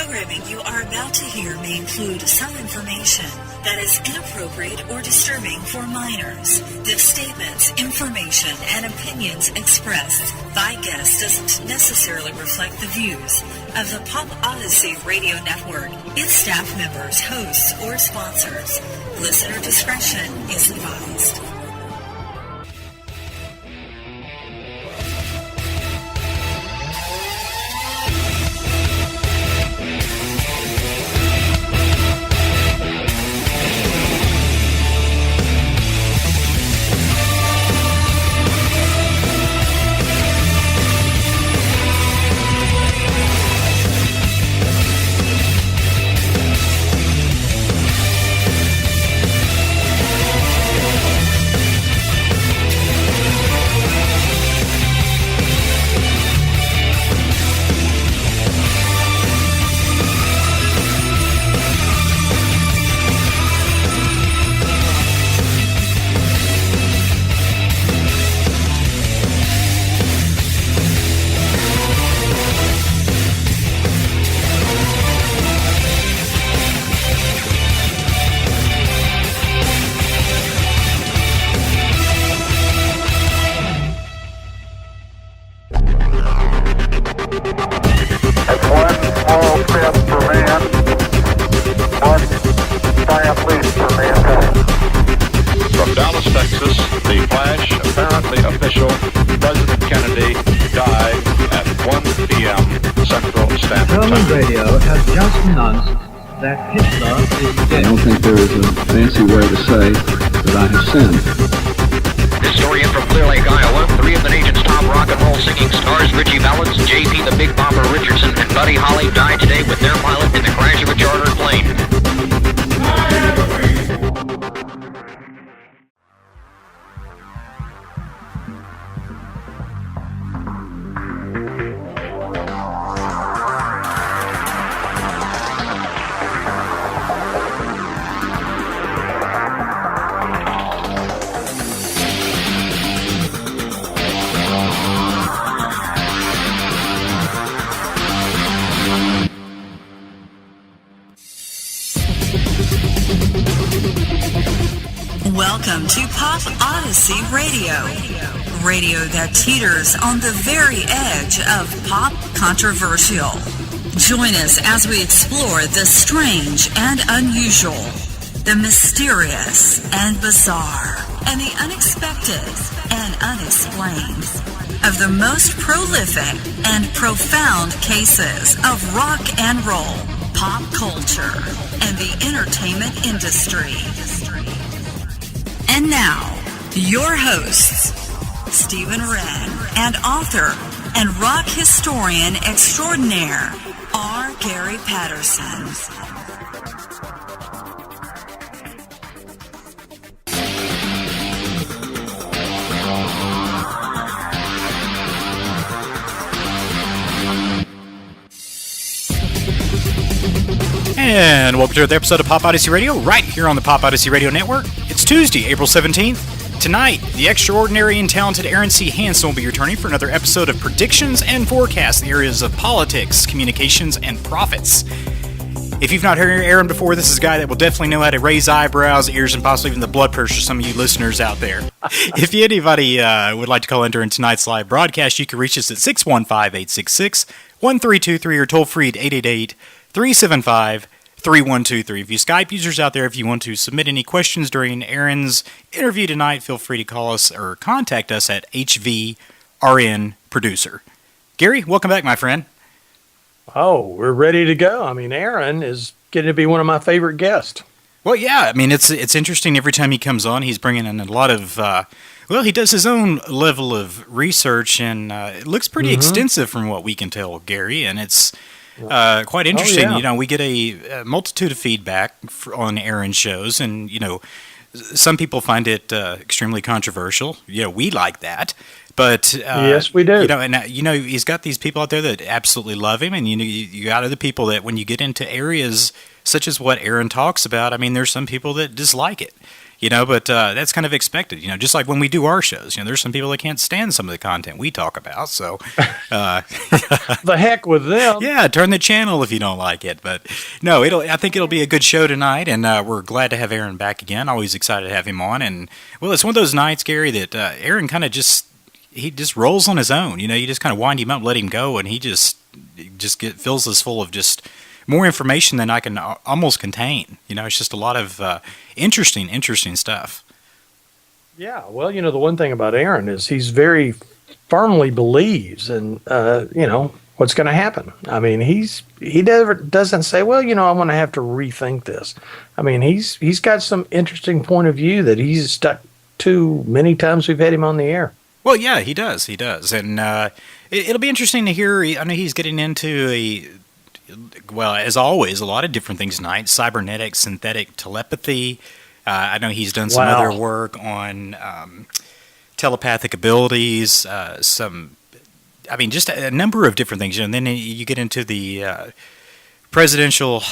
programming you are about to hear may include some information that is inappropriate or disturbing for minors. The statements, information, and opinions expressed by guests doesn't necessarily reflect the views of the Pop Odyssey Radio Network, its staff members, hosts, or sponsors. Listener discretion is advised. Historian from Clear Lake, Iowa, 3 of the nation's top rock and roll singing stars, Richie Valens, JP the Big Bomber Richardson, and Buddy Holly died today with their pilot in the crash of a charter plane. Welcome to Pop Odyssey Radio. Radio that teeters on the very edge of pop controversial. Join us as we explore the strange and unusual, the mysterious and bizarre, and the unexpected and unexplained of the most prolific and profound cases of rock and roll, pop culture, and the entertainment industry. And now, your hosts, Stephen Wren, and author and rock historian extraordinaire, R. Gary Patterson. And welcome to another episode of Pop Odyssey Radio, right here on the Pop Odyssey Radio Network. It's Tuesday, April 17th. Tonight, the extraordinary and talented Aaron C. Hanson will be returning for another episode of Predictions and Forecasts in the areas of politics, communications, and profits. If you've not heard Aaron before, this is a guy that will definitely know how to raise eyebrows, ears, and possibly even the blood pressure of some of you listeners out there. If anybody would like to call in during tonight's live broadcast, you can reach us at 615-866-1323 or toll free at 888-375-3123. If you Skype users out there, if you want to submit any questions during Aaron's interview tonight, feel free to call us or contact us at HVRN Producer. Gary, welcome back, my friend. Oh, we're ready to go. I mean, Aaron is getting to be one of my favorite guests. Well, yeah. I mean, it's interesting every time he comes on. He's bringing in a lot of, he does his own level of research, and it looks pretty extensive from what we can tell, Gary, and it's quite interesting. Oh, yeah. You know, we get a multitude of feedback on Aaron's shows, and, you know, some people find it extremely controversial. You know, we like that. But yes, we do. You know, and he's got these people out there that absolutely love him, and you got other people that, when you get into areas such as what Aaron talks about, I mean, there's some people that dislike it. But that's kind of expected, just like when we do our shows. There's some people that can't stand some of the content we talk about, so the heck with them. Yeah, turn the channel if you don't like it. But no, I think it'll be a good show tonight, and we're glad to have Aaron back again. Always excited to have him on, and well, it's one of those nights, Gary, that Aaron kind of just rolls on his own. You just kind of wind him up, let him go, and he just fills us full of just more information than I can almost contain. It's just a lot of interesting stuff. Yeah, well, the one thing about Aaron is he's very firmly believes in, what's going to happen. I mean, he never doesn't say, well, I'm going to have to rethink this. I mean, he's got some interesting point of view that he's stuck to many times we've had him on the air. Well, yeah, he does, and it'll be interesting to hear. I know he's getting into as always, a lot of different things tonight: cybernetics, synthetic telepathy. I know he's done some other work on telepathic abilities. Just a number of different things. And then you get into the presidential.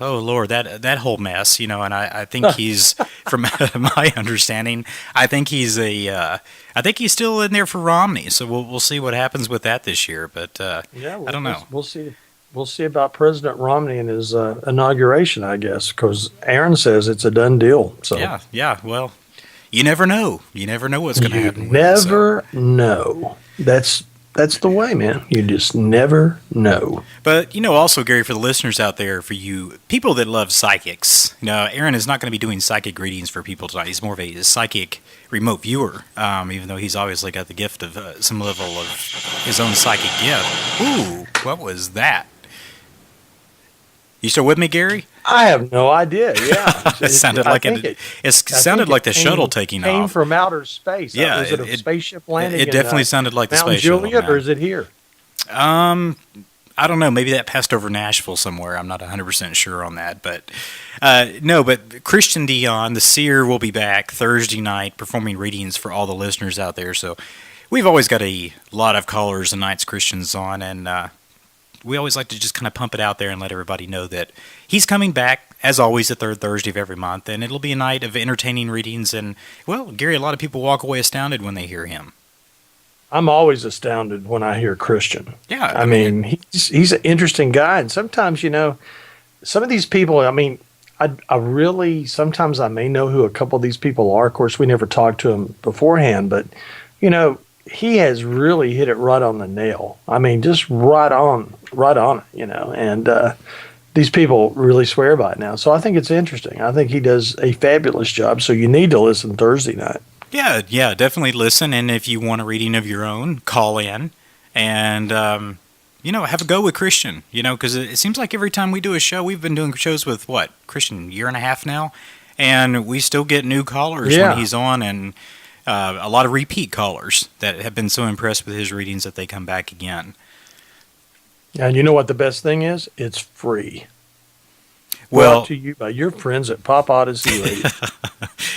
Oh Lord, that whole mess. And I think he's, from my understanding, I think he's still in there for Romney. So we'll see what happens with that this year. But I don't know. We'll see. We'll see about President Romney and his inauguration, I guess, because Aaron says it's a done deal. So yeah. Well, you never know. You never know what's going to happen. You never know. That's the way, man. You just never know. But also, Gary, for the listeners out there, for you people that love psychics, Aaron is not going to be doing psychic readings for people tonight. He's more of a psychic remote viewer, even though he's obviously got the gift of some level of his own psychic gift. Ooh, what was that? You still with me, Gary? I have no idea. Yeah, it sounded like sounded like the shuttle taking off. Came from outer space. Yeah, is it a spaceship landing? It definitely sounded like the Mount spaceship. Juliet, or is it here? I don't know. Maybe that passed over Nashville somewhere. I'm not 100% sure on that, but no. But Christian Dion, the seer, will be back Thursday night performing readings for all the listeners out there. So we've always got a lot of callers the nights Christian's on, and we always like to just kind of pump it out there and let everybody know that he's coming back, as always, the third Thursday of every month, and it'll be a night of entertaining readings. And, well, Gary, a lot of people walk away astounded when they hear him. I'm always astounded when I hear Christian. Yeah. I mean, he's an interesting guy, and sometimes, some of these people, I really, sometimes I may know who a couple of these people are. Of course, we never talked to him beforehand, but, he has really hit it right on the nail. I mean, just right on it, and these people really swear by it now. So I think it's interesting. I think he does a fabulous job. So you need to listen Thursday night. Yeah, definitely listen. And if you want a reading of your own, call in and, have a go with Christian, because it seems like every time we do a show, we've been doing shows with Christian, year and a half now, and we still get new callers when he's on, and a lot of repeat callers that have been so impressed with his readings that they come back again. And you know what the best thing is? It's free. Well, brought to you by your friends at Pop Odyssey Radio.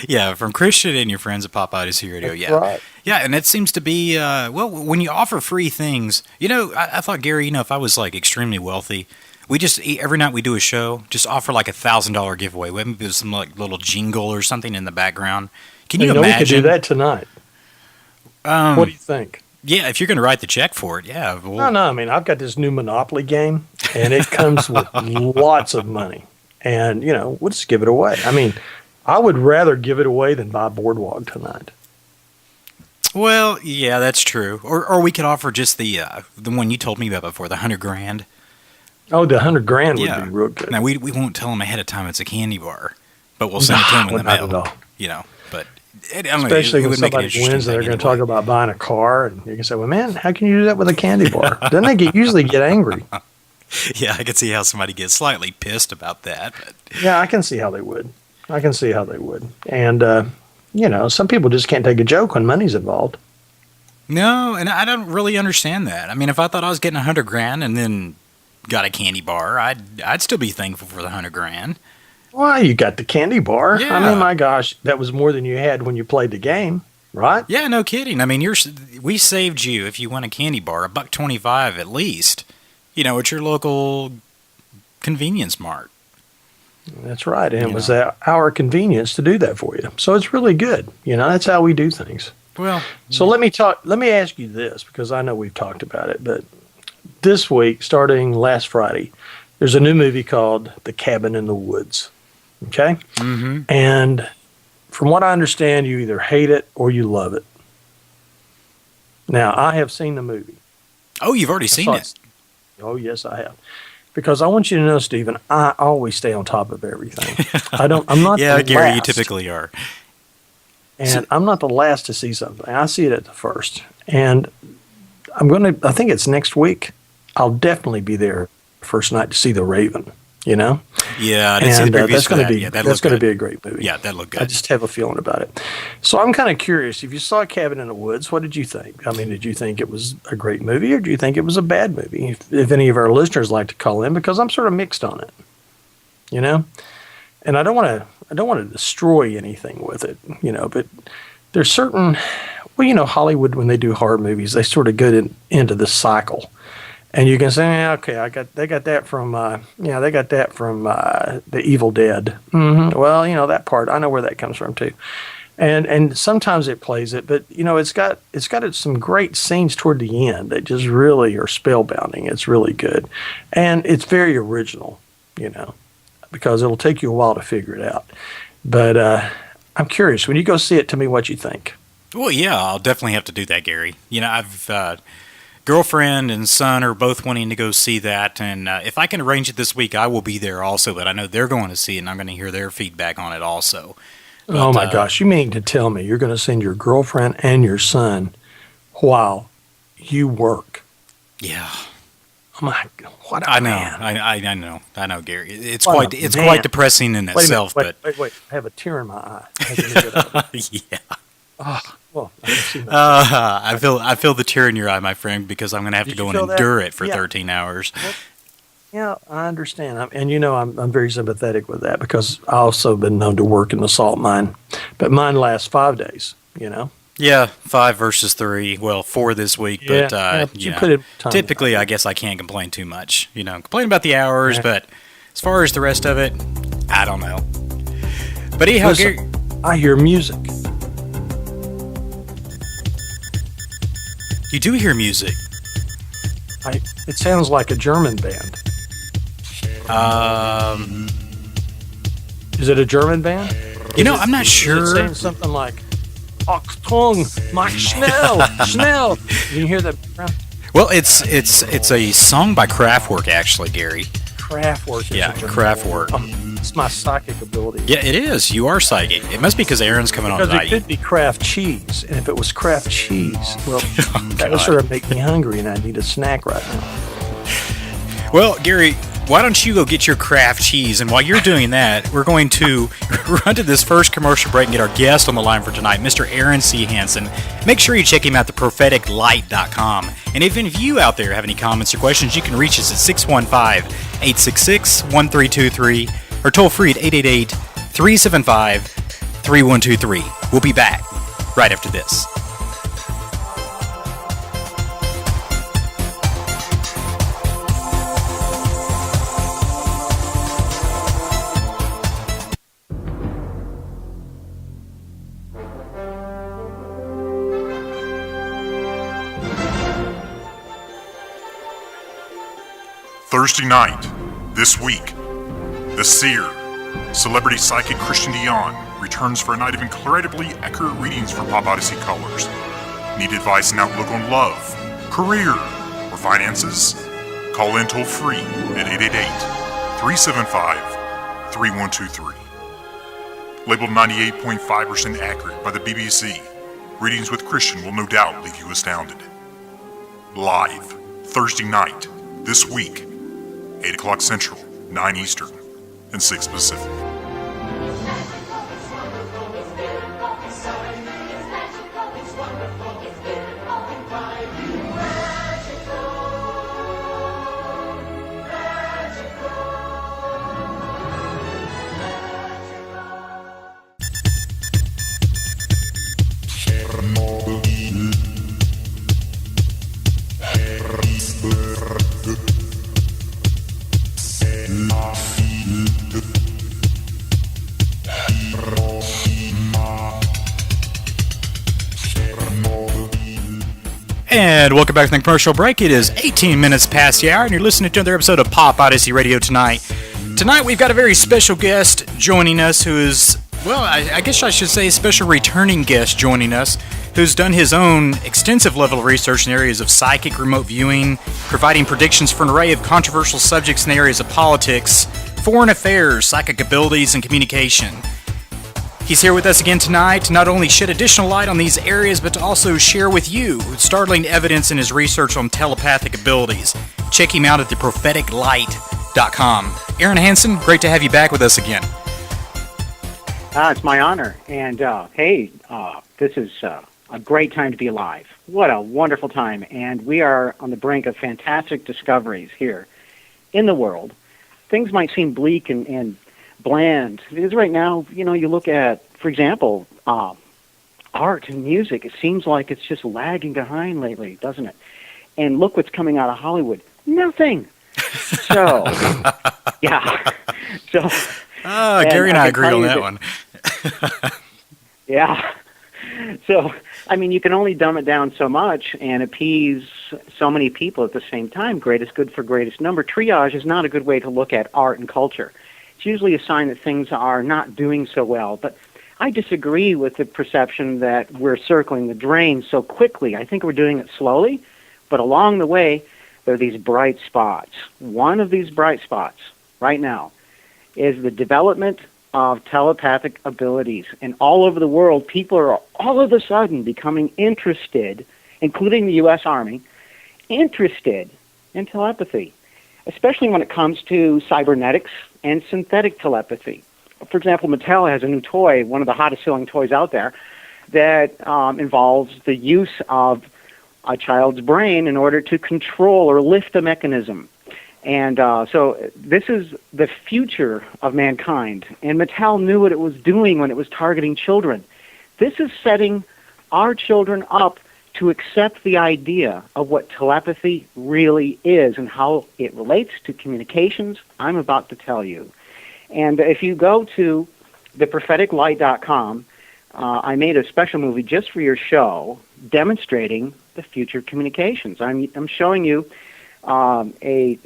Yeah, from Christian and your friends at Pop Odyssey Radio. That's right. Yeah, and it seems to be, when you offer free things, I thought, Gary, if I was extremely wealthy, we just, every night we do a show, just offer $1,000 giveaway. Maybe with some little jingle or something in the background. Can you imagine? We could do that tonight. What do you think? Yeah, if you're going to write the check for it, yeah. No. I mean, I've got this new Monopoly game, and it comes with lots of money. And, we'll just give it away. I mean, I would rather give it away than buy Boardwalk tonight. Well, yeah, that's true. Or we could offer just the one you told me about before, the $100,000. Oh, the $100,000 would be real good. Now, we won't tell them ahead of time it's a candy bar, but we'll send it to them in the mail. Not at all. But especially when somebody wins, they're going to talk about buying a car, and you can say, "Well, man, how can you do that with a candy bar?" Then they usually get angry. Yeah, I can see how somebody gets slightly pissed about that. But. Yeah, I can see how they would. And some people just can't take a joke when money's involved. No, and I don't really understand that. I mean, if I thought I was getting $100,000 and then got a candy bar, I'd still be thankful for the $100,000. Well, you got the candy bar. Yeah. I mean, my gosh, that was more than you had when you played the game, right? Yeah, no kidding. I mean, we saved you, if you want a candy bar, $1.25 at least, at your local convenience mart. That's right. And it was at our convenience to do that for you. So it's really good. That's how we do things. Well, so let me ask you this, because I know we've talked about it, but this week, starting last Friday, there's a new movie called The Cabin in the Woods. Okay? Mm-hmm. And from what I understand, you either hate it or you love it. Now, I have seen the movie. Oh, you've already seen it? Oh, yes, I have. Because I want you to know, Stephen, I always stay on top of everything. I'm not yeah, the Gary, last. you typically are. And I'm not the last to see something. I see it at the first. And I think it's next week. I'll definitely be there first night to see The Raven, Yeah, and that's going to be that's going to be a great movie. Yeah, that looked good. I just have a feeling about it. So I'm kind of curious. If you saw Cabin in the Woods, what did you think? I mean, did you think it was a great movie, or do you think it was a bad movie? If any of our listeners like to call in, because I'm sort of mixed on it, And I don't want to destroy anything with it, But there's certain, Hollywood, when they do horror movies, they sort of get into this cycle. And you can say, okay, they got that from The Evil Dead. Mm-hmm. Well, that part, I know where that comes from too. And sometimes it plays it, but it's got some great scenes toward the end that just really are spellbinding. It's really good, and it's very original, because it'll take you a while to figure it out. But I'm curious, when you go see it, tell me what you think. Well, yeah, I'll definitely have to do that, Gary. I've girlfriend and son are both wanting to go see that, and if I can arrange it this week, I will be there also, but I know they're going to see it, and I'm going to hear their feedback on it also. But, oh, my gosh. You mean to tell me you're going to send your girlfriend and your son while you work? Yeah. Oh, my God. What a I know. man. I know, Gary. It's quite depressing in itself. Wait. I have a tear in my eye. Yeah. Oh, well, I feel the tear in your eye, my friend, because I'm going to have to go and endure it for 13 hours. Well, yeah, I understand. I'm very sympathetic with that, because I also been known to work in the salt mine, but mine lasts 5 days. Yeah, 5 versus 3. Well, 4 this week, but put in time. Typically, I guess I can't complain too much. Complain about the hours, but as far as the rest of it, I don't know. But anyhow, Gary, I hear music. You do hear music. It sounds like a German band. Is it a German band? I'm not sure. Is it saying something like, Achtung, mach schnell, schnell. Can you hear that? Well, it's a song by Kraftwerk, actually, Gary. Kraftwerk. Yeah, Kraftwerk. It's my psychic ability. Yeah, it is. You are psychic. It must be because Aaron's coming on tonight. Because it could be Kraft cheese, and if it was Kraft cheese, well, that would sort of make me hungry, and I need a snack right now. Well, Gary, why don't you go get your Kraft cheese, and while you're doing that, we're going to run to this first commercial break and get our guest on the line for tonight, Mr. Aaron C. Hanson. Make sure you check him out at thepropheticlight.com. And if any of you out there have any comments or questions, you can reach us at 615-866-1323 or toll free at 888-375-3123. We'll be back right after this. Thursday night, this week, the seer, celebrity psychic Christian Dion returns for a night of incredibly accurate readings for Pop Odyssey callers. Need advice and outlook on love, career, or finances? Call in toll free at 888-375-3123. Labeled 98.5% accurate by the BBC, readings with Christian will no doubt leave you astounded. Live, Thursday night, this week, 8 o'clock Central, 9 Eastern, and 6 Pacific. And welcome back from the commercial break. It is 18 minutes past the hour, and you're listening to another episode of Pop Odyssey Radio tonight. Tonight we've got a very special guest joining us who is, well, I guess I should say a special returning guest joining us, who's done his own extensive level of research in areas of psychic remote viewing, providing predictions for an array of controversial subjects in the areas of politics, foreign affairs, psychic abilities, and communication. He's here with us again tonight to not only shed additional light on these areas, but to also share with you startling evidence in his research on telepathic abilities. Check him out at thepropheticlight.com. Aaron Hanson, great to have you back with us again. It's my honor. And this is a great time to be alive. What a wonderful time. And we are on the brink of fantastic discoveries here in the world. Things might seem bleak and bland. Because right now, you look at, for example, art and music. It seems like it's just lagging behind lately, doesn't it? And look what's coming out of Hollywood. Nothing. So, yeah. So, Gary and I agree on that one. Yeah. So, you can only dumb it down so much and appease so many people at the same time. Greatest good for greatest number. Triage is not a good way to look at art and culture. It's usually a sign that things are not doing so well. But I disagree with the perception that we're circling the drain so quickly. I think we're doing it slowly, but along the way, there are these bright spots. One of these bright spots right now is the development of telepathic abilities. And all over the world, people are all of a sudden becoming interested, including the U.S. Army, interested in telepathy, especially when it comes to cybernetics and synthetic telepathy. For example, Mattel has a new toy, one of the hottest selling toys out there, that involves the use of a child's brain in order to control or lift a mechanism. And so this is the future of mankind. And Mattel knew what it was doing when it was targeting children. This is setting our children up to accept the idea of what telepathy really is and how it relates to communications. I'm about to tell you. And if you go to thepropheticlight.com, I made a special movie just for your show demonstrating the future of communications. I'm showing you a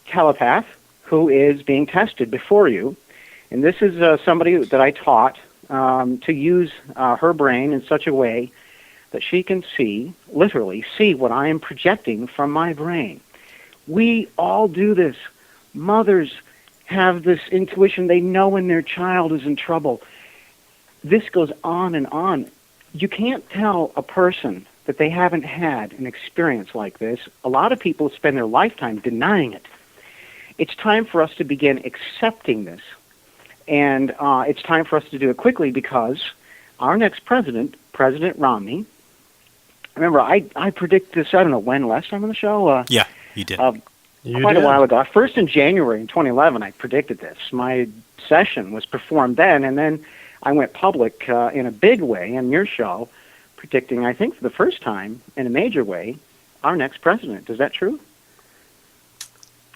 telepath who is being tested before you. And this is somebody that I taught to use her brain in such a way that she can literally see what I am projecting from my brain. We all do this. Mothers have this intuition. They know when their child is in trouble. This goes on and on. You can't tell a person that they haven't had an experience like this. A lot of people spend their lifetime denying it. It's time for us to begin accepting this. And it's time for us to do it quickly because our next president, President Romney, remember, I predicted this, I don't know when, last time on the show? Yeah, you did. Quite a while ago. First in January in 2011, I predicted this. My session was performed then, and then I went public in a big way in your show, predicting, I think for the first time, in a major way, our next president. Is that true?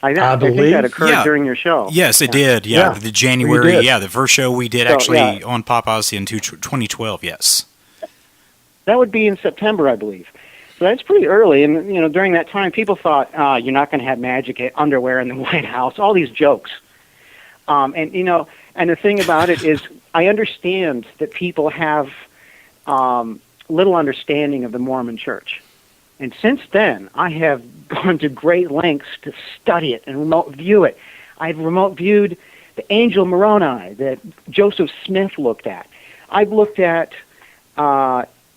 I think that occurred during your show. Yes, it did. Yeah, the January, the first show we did on Pop Odyssey in 2012, yes. That would be in September, I believe. So that's pretty early, and during that time, people thought, you're not going to have magic underwear in the White House, all these jokes. And the thing about it is, I understand that people have little understanding of the Mormon Church. And since then, I have gone to great lengths to study it and remote view it. I've remote viewed the angel Moroni that Joseph Smith looked at. I've looked at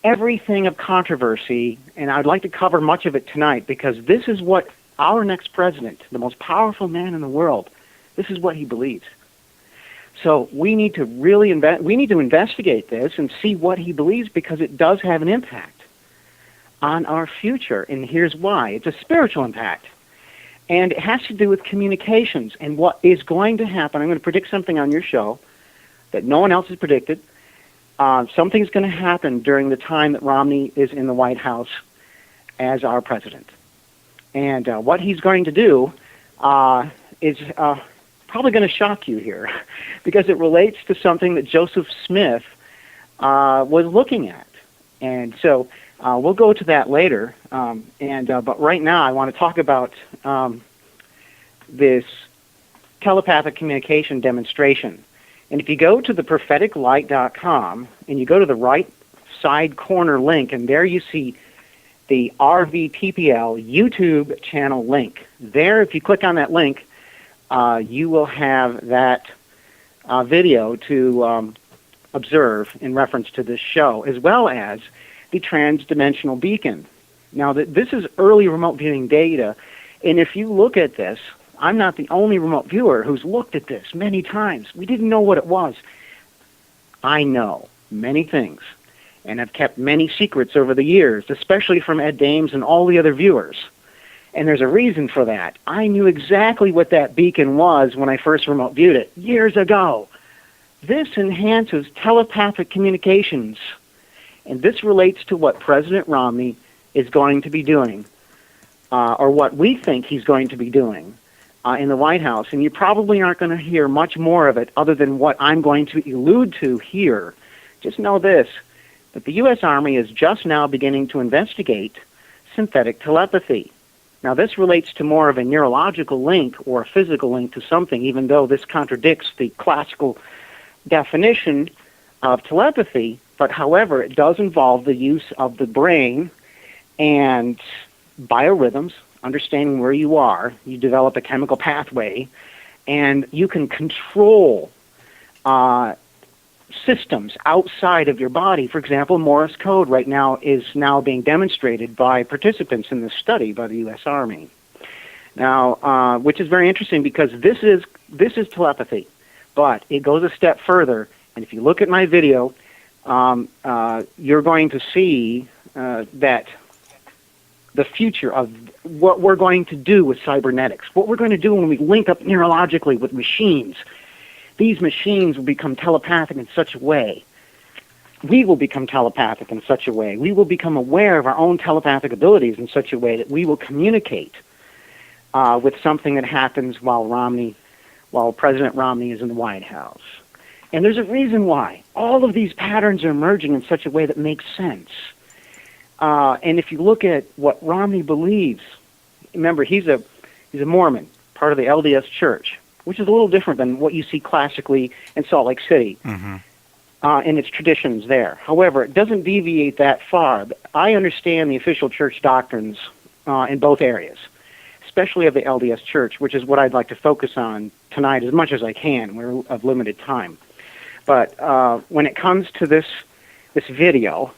everything of controversy, and I'd like to cover much of it tonight because this is what our next president, the most powerful man in the world, this is what he believes. So we need to really investigate this and see what he believes because it does have an impact on our future, and here's why. It's a spiritual impact, and it has to do with communications and what is going to happen. I'm going to predict something on your show that no one else has predicted. Something's going to happen during the time that Romney is in the White House as our president. And what he's going to do is probably going to shock you here because it relates to something that Joseph Smith was looking at. And so We'll go to that later. But right now I want to talk about this telepathic communication demonstration. And if you go to the propheticlight.com and you go to the right side corner link, and there you see the RVPPL YouTube channel link. There, if you click on that link, you will have that video to observe in reference to this show, as well as the transdimensional beacon. Now, this is early remote viewing data, and if you look at this, I'm not the only remote viewer who's looked at this many times. We didn't know what it was. I know many things and have kept many secrets over the years, especially from Ed Dames and all the other viewers. And there's a reason for that. I knew exactly what that beacon was when I first remote viewed it years ago. This enhances telepathic communications, and this relates to what President Romney is going to be doing, or what we think he's going to be doing in the White House. And you probably aren't going to hear much more of it other than what I'm going to allude to here. Just know this, that the U.S. Army is just now beginning to investigate synthetic telepathy. Now, this relates to more of a neurological link or a physical link to something, even though this contradicts the classical definition of telepathy. But, however, it does involve the use of the brain and biorhythms, understanding where you are. You develop a chemical pathway, and you can control systems outside of your body. For example, Morse code right now is now being demonstrated by participants in this study by the U.S. Army. Now, which is very interesting because this is telepathy, but it goes a step further. And if you look at my video, you're going to see that the future of what we're going to do with cybernetics, what we're going to do when we link up neurologically with machines. These machines will become telepathic in such a way. We will become telepathic in such a way. We will become aware of our own telepathic abilities in such a way that we will communicate with something that happens while President Romney is in the White House. And there's a reason why. All of these patterns are emerging in such a way that makes sense. And if you look at what Romney believes, remember, he's a Mormon, part of the LDS Church, which is a little different than what you see classically in Salt Lake City, in its traditions there. However, it doesn't deviate that far. I understand the official church doctrines in both areas, especially of the LDS Church, which is what I'd like to focus on tonight as much as I can. We're of limited time. But when it comes to this video,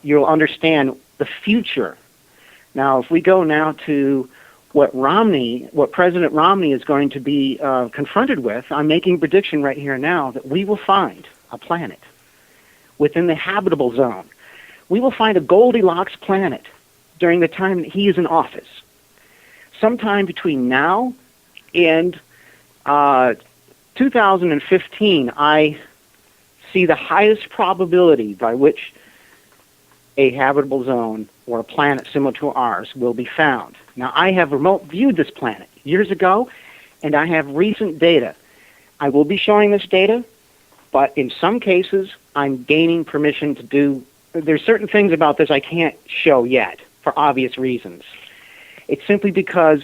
you'll understand the future. Now, if we go now to what President Romney is going to be confronted with, I'm making a prediction right here now that we will find a planet within the habitable zone. We will find a Goldilocks planet during the time that he is in office. Sometime between now and 2015, I see the highest probability by which a habitable zone or a planet similar to ours will be found. Now, I have remote viewed this planet years ago, and I have recent data. I will be showing this data, but in some cases, I'm gaining permission to do... There's certain things about this I can't show yet, for obvious reasons. It's simply because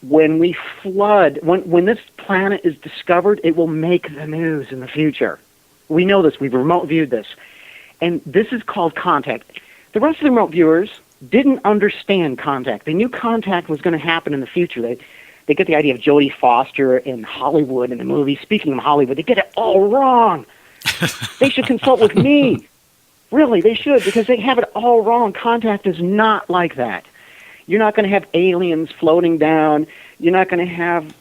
when we flood, when this planet is discovered, it will make the news in the future. We know this. We've remote viewed this. And this is called contact. The rest of the remote viewers didn't understand contact. They knew contact was going to happen in the future. They get the idea of Jodie Foster in Hollywood in the movie. Speaking of Hollywood, they get it all wrong. They should consult with me. Really, they should, because they have it all wrong. Contact is not like that. You're not going to have aliens floating down. You're not going to have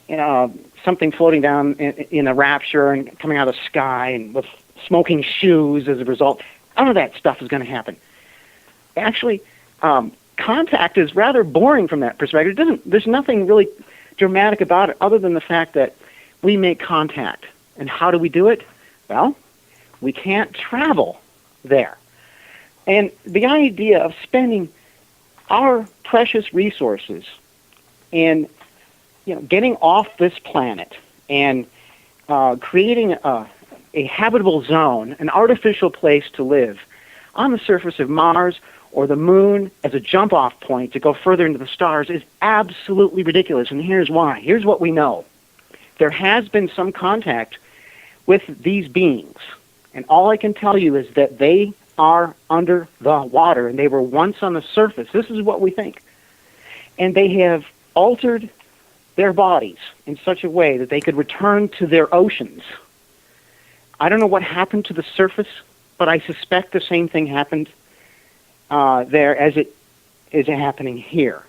something floating down in a rapture and coming out of the sky and with smoking shoes as a result. None of that stuff is going to happen. Actually, contact is rather boring from that perspective. There's nothing really dramatic about it other than the fact that we make contact. And how do we do it? Well, we can't travel there. And the idea of spending our precious resources and getting off this planet and creating a habitable zone, an artificial place to live on the surface of Mars or the moon as a jump-off point to go further into the stars is absolutely ridiculous, and here's why. Here's what we know. There has been some contact with these beings, and all I can tell you is that they are under the water, and they were once on the surface. This is what we think. And they have altered their bodies in such a way that they could return to their oceans. I don't know what happened to the surface, but I suspect the same thing happened there as it is happening here.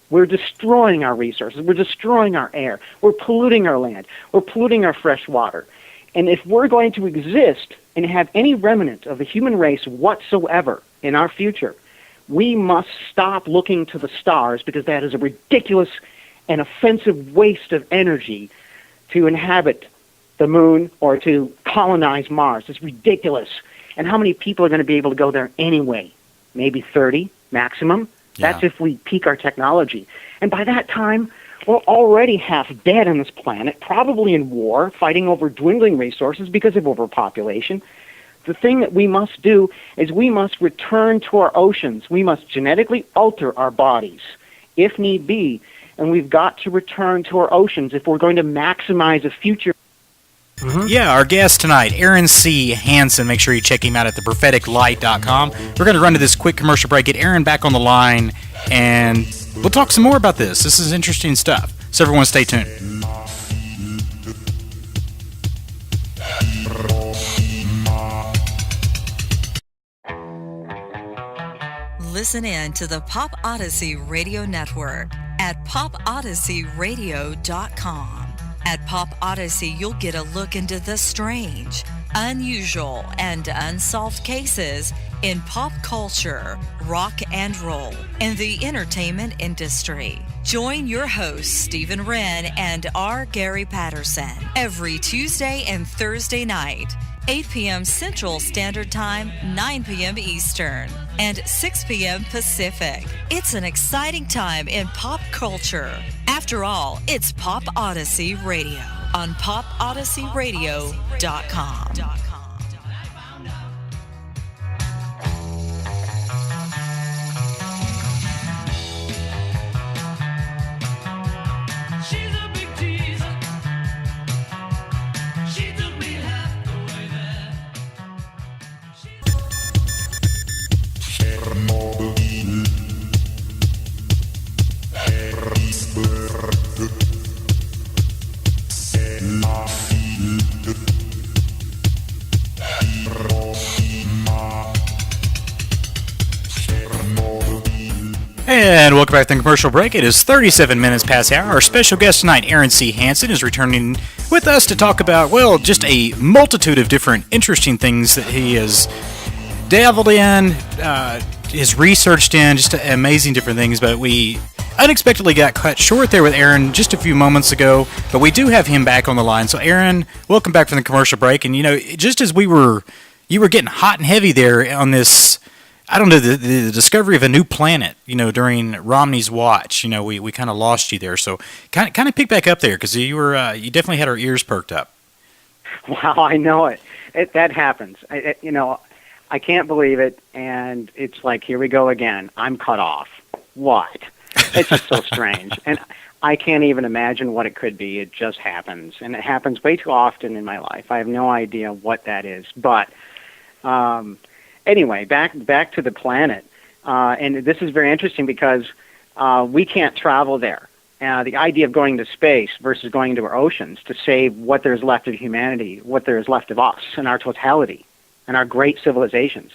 We're destroying our resources. We're destroying our air. We're polluting our land. We're polluting our fresh water. And if we're going to exist and have any remnant of the human race whatsoever in our future, we must stop looking to the stars, because that is a ridiculous and offensive waste of energy to inhabit the moon or to colonize Mars. It's ridiculous. And how many people are going to be able to go there anyway? Maybe 30 maximum. Yeah. That's if we peak our technology. And by that time, we're already half dead on this planet, probably in war, fighting over dwindling resources because of overpopulation. The thing that we must do is we must return to our oceans. We must genetically alter our bodies, if need be, and we've got to return to our oceans if we're going to maximize a future. Mm-hmm. Yeah, our guest tonight, Aaron C. Hanson. Make sure you check him out at thepropheticlight.com. We're going to run to this quick commercial break, get Aaron back on the line, and we'll talk some more about this. This is interesting stuff. So everyone stay tuned. Listen in to the Pop Odyssey Radio Network at popodysseyradio.com. At Pop Odyssey, you'll get a look into the strange, unusual, and unsolved cases in pop culture, rock and roll, and the entertainment industry. Join your hosts, Stephen Wren and R. Gary Patterson, every Tuesday and Thursday night, 8 p.m. Central Standard Time, 9 p.m. Eastern, and 6 p.m. Pacific. It's an exciting time in pop culture. After all, it's Pop Odyssey Radio on popodysseyradio.com. And welcome back to the commercial break. It is 37 minutes past the hour. Our special guest tonight, Aaron C. Hanson, is returning with us to talk about, well, just a multitude of different interesting things that he has dabbled in, has researched in, just amazing different things. But we unexpectedly got cut short there with Aaron just a few moments ago. But we do have him back on the line. So, Aaron, welcome back from the commercial break. And, you know, just as you were getting hot and heavy there on this, I don't know, the discovery of a new planet, you know, during Romney's watch, you know, we kind of lost you there. So kind of pick back up there, because you definitely had our ears perked up. Wow, I know it. That happens. I can't believe it, and it's like, here we go again. I'm cut off. What? It's just so strange. And I can't even imagine what it could be. It just happens, and it happens way too often in my life. I have no idea what that is. But anyway, back to the planet, and this is very interesting because we can't travel there. The idea of going to space versus going into our oceans to save what there's left of humanity, what there is left of us and our totality and our great civilizations,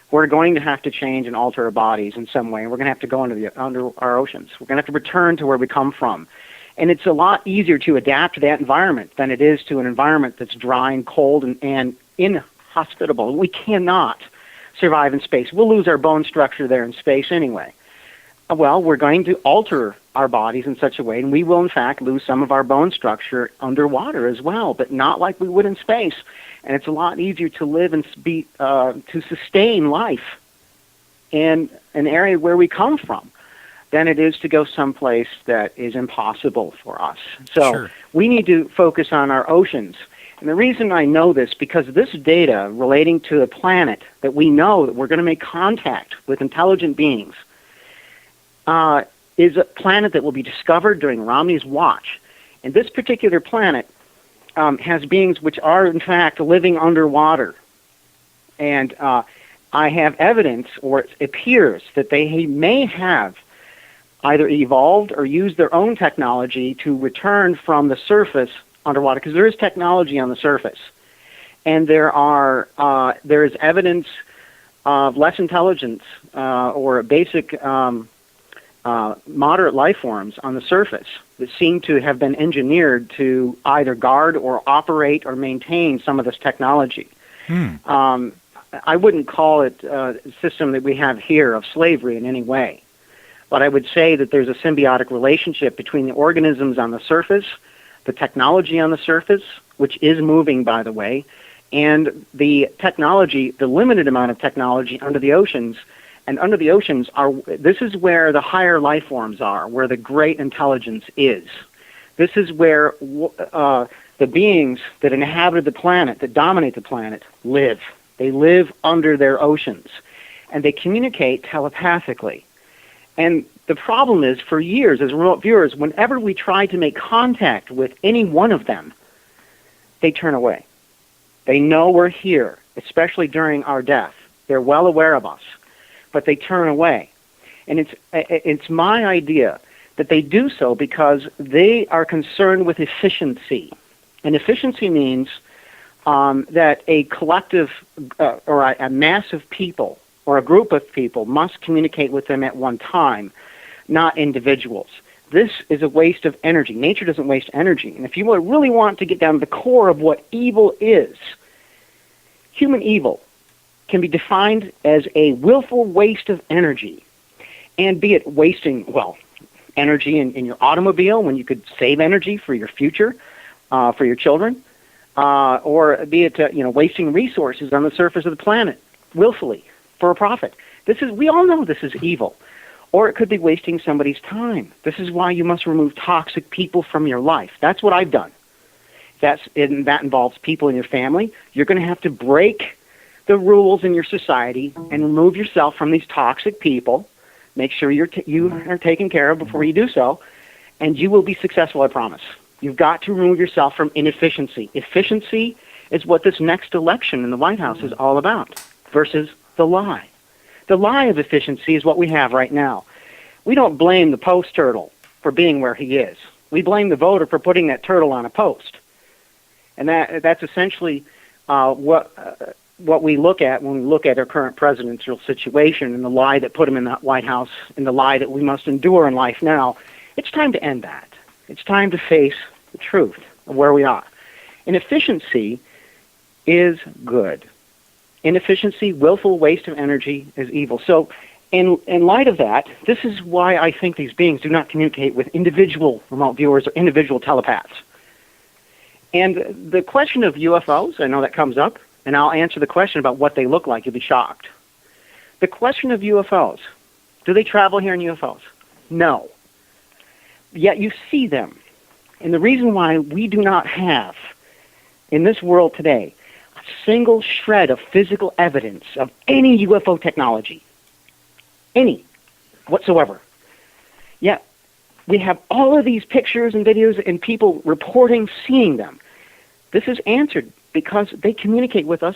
we're going to have to change and alter our bodies in some way, and we're going to have to go under our oceans. We're going to have to return to where we come from. And it's a lot easier to adapt to that environment than it is to an environment that's dry and cold and inhospitable. We cannot survive in space. We'll lose our bone structure there in space anyway. Well, we're going to alter our bodies in such a way, and we will, in fact, lose some of our bone structure underwater as well, but not like we would in space. And it's a lot easier to live and to sustain life in an area where we come from than it is to go someplace that is impossible for us. So Sure. we need to focus on our oceans. And the reason I know this, because this data relating to a planet that we know that we're going to make contact with intelligent beings is a planet that will be discovered during Romney's watch. And this particular planet has beings which are, in fact, living underwater. And I have evidence, or it appears, that they may have either evolved or used their own technology to return from the surface underwater, because there is technology on the surface. And there is evidence of less intelligence or basic moderate life forms on the surface that seem to have been engineered to either guard or operate or maintain some of this technology. I wouldn't call it a system that we have here of slavery in any way, but I would say that there's a symbiotic relationship between the organisms on the surface, the technology on the surface, which is moving, by the way, and the technology, the limited amount of technology under the oceans. And under the oceans this is where the higher life forms are, where the great intelligence is. This is where the beings that inhabit the planet, that dominate the planet, live. They live under their oceans, and they communicate telepathically. And the problem is, for years, as remote viewers, whenever we try to make contact with any one of them, they turn away. They know we're here, especially during our death. They're well aware of us, but they turn away. And it's my idea that they do so because they are concerned with efficiency. And efficiency means that a collective or a mass of people or a group of people must communicate with them at one time, not individuals. This is a waste of energy. Nature doesn't waste energy. And if you really want to get down to the core of what evil is, human evil can be defined as a willful waste of energy. And be it wasting, energy in your automobile when you could save energy for your future, for your children, or be it wasting resources on the surface of the planet willfully for a profit. We all know this is evil. Or it could be wasting somebody's time. This is why you must remove toxic people from your life. That's what I've done. That involves people in your family. You're going to have to break the rules in your society and remove yourself from these toxic people. Make sure you are taken care of before you do so, and you will be successful, I promise. You've got to remove yourself from inefficiency. Efficiency is what this next election in the White House is all about, versus the lie. The lie of efficiency is what we have right now. We don't blame the post turtle for being where he is. We blame the voter for putting that turtle on a post. And that's essentially what we look at when we look at our current presidential situation and the lie that put him in that White House and the lie that we must endure in life now. It's time to end that. It's time to face the truth of where we are. Inefficiency is good. Inefficiency, willful waste of energy, is evil. So in light of that, this is why I think these beings do not communicate with individual remote viewers or individual telepaths. And the question of UFOs, I know that comes up, and I'll answer the question about what they look like. You'll be shocked. The question of UFOs, do they travel here in UFOs? No. Yet you see them. And the reason why we do not have, in this world today, a single shred of physical evidence of any UFO technology, any whatsoever, yet we have all of these pictures and videos and people reporting seeing them. This is answered because they communicate with us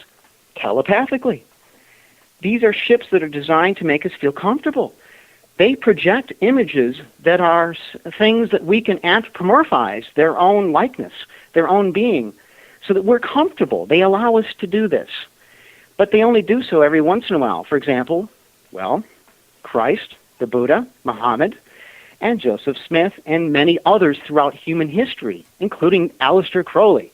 telepathically. These are ships that are designed to make us feel comfortable. They project images that are things that we can anthropomorphize, their own likeness, their own being, so that we're comfortable. They allow us to do this. But they only do so every once in a while. For example, Christ, the Buddha, Mohammed, and Joseph Smith, and many others throughout human history, including Aleister Crowley.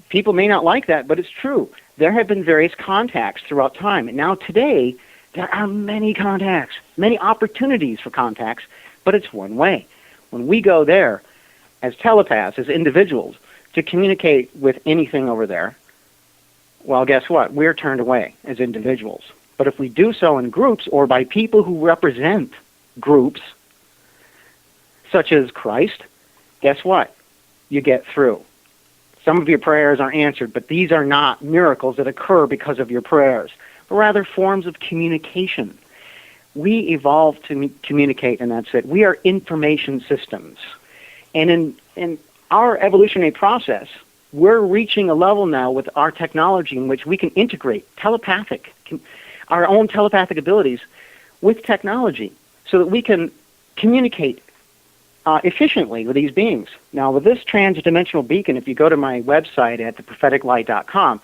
People may not like that, but it's true. There have been various contacts throughout time. And now today, there are many contacts, many opportunities for contacts, but it's one way. When we go there as telepaths, as individuals, to communicate with anything over there, well, guess what? We're turned away as individuals. But if we do so in groups or by people who represent groups, such as Christ, guess what? You get through. Some of your prayers are answered, but these are not miracles that occur because of your prayers, but rather forms of communication. We evolved to communicate, and that's it. We are information systems. And in our evolutionary process, we're reaching a level now with our technology in which we can integrate our own telepathic abilities with technology so that we can communicate efficiently with these beings. Now, with this transdimensional beacon, if you go to my website at thepropheticlight.com,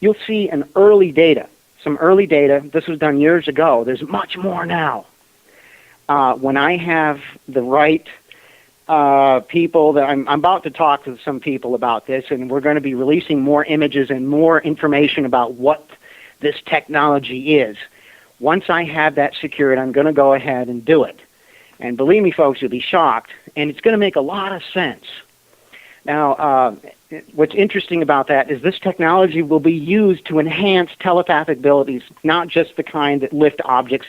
you'll see some early data. This was done years ago. There's much more now. When I have the right people, that I'm about to talk to some people about this, and we're going to be releasing more images and more information about what this technology is. Once I have that secured, I'm going to go ahead and do it. And believe me, folks, you'll be shocked, and it's going to make a lot of sense. Now, what's interesting about that is this technology will be used to enhance telepathic abilities, not just the kind that lift objects,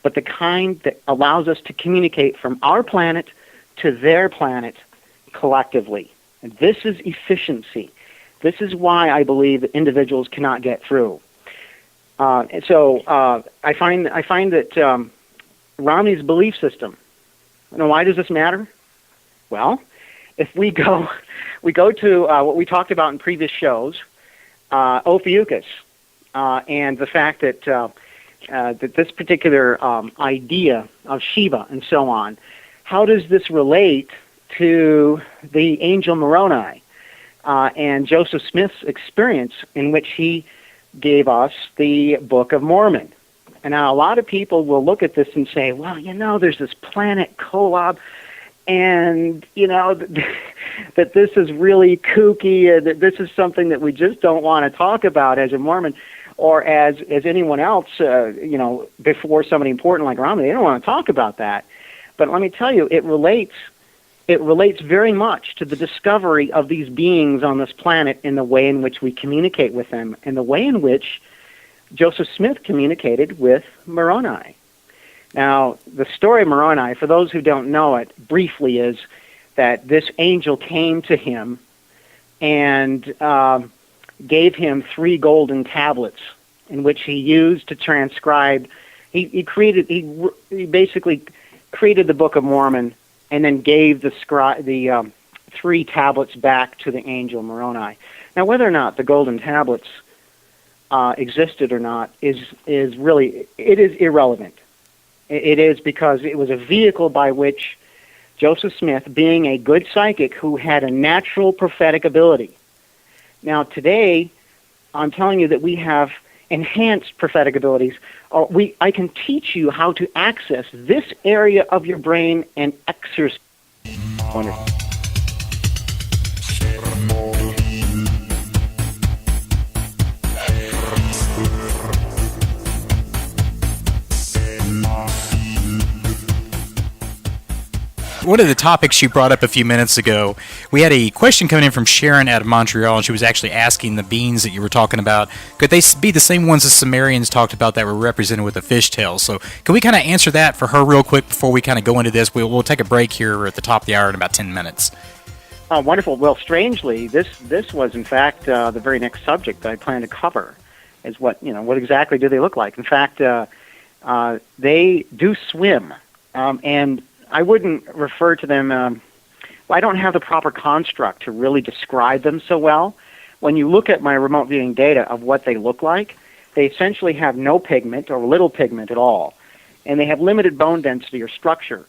but the kind that allows us to communicate from our planet to their planet collectively. And this is efficiency. This is why I believe that individuals cannot get through. So I find that Romney's belief system. Now, why does this matter? Well, if we go to what we talked about in previous shows, Ophiuchus, and the fact that that this particular idea of Shiva and so on, how does this relate to the angel Moroni and Joseph Smith's experience in which he gave us the Book of Mormon? And now a lot of people will look at this and say, well, there's this planet Kolob, and, that this is really kooky, that this is something that we just don't want to talk about as a Mormon or as anyone else, before somebody important like Romney. They don't want to talk about that. But let me tell you, it relates very much to the discovery of these beings on this planet in the way in which we communicate with them and the way in which Joseph Smith communicated with Moroni. Now, the story of Moroni, for those who don't know it, briefly is that this angel came to him and gave him 3 golden tablets in which he used to transcribe. He basically created the Book of Mormon and then gave the 3 tablets back to the angel Moroni. Now, whether or not the golden tablets existed or not is irrelevant. It is because it was a vehicle by which Joseph Smith, being a good psychic who had a natural prophetic ability. Now today, I'm telling you that we have enhanced prophetic abilities. I can teach you how to access this area of your brain and exercise. Wonderful. One of the topics you brought up a few minutes ago, we had a question coming in from Sharon out of Montreal, and she was actually asking the beings that you were talking about, could they be the same ones the Sumerians talked about that were represented with the fishtails? So can we kind of answer that for her real quick before we kind of go into this? We'll take a break here at the top of the hour in about 10 minutes. Oh, wonderful. Well, strangely, this was, in fact, the very next subject that I plan to cover, is what exactly do they look like? In fact, they do swim, and I wouldn't refer to them, I don't have the proper construct to really describe them so well. When you look at my remote viewing data of what they look like, they essentially have no pigment or little pigment at all. And they have limited bone density or structure.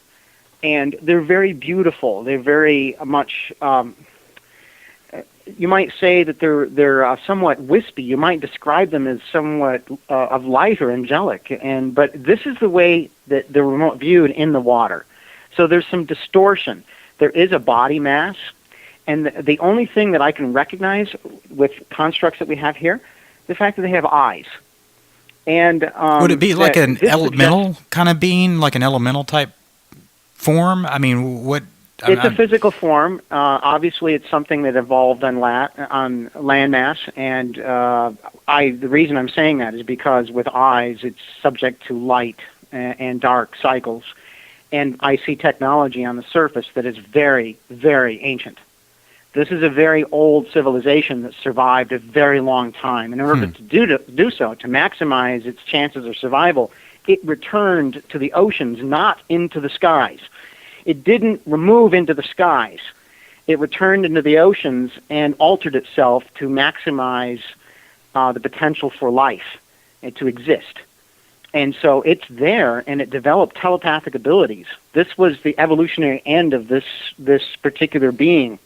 And they're very beautiful. They're very much, you might say that they're somewhat wispy. You might describe them as somewhat of light or angelic. But this is the way that they're remote viewed in the water. So there's some distortion. There is a body mass, and the only thing that I can recognize with constructs that we have here, the fact that they have eyes. And would it be like an elemental kind of being, like an elemental type form? I mean, what? It's a physical form. Obviously, it's something that evolved on landmass, and the reason I'm saying that is because with eyes, it's subject to light and dark cycles. And I see technology on the surface that is very, very ancient. This is a very old civilization that survived a very long time. In order to do so, to maximize its chances of survival, it returned to the oceans, not into the skies. It didn't remove into the skies. It returned into the oceans and altered itself to maximize the potential for life and to exist. And so it's there, and it developed telepathic abilities. This was the evolutionary end of this particular being.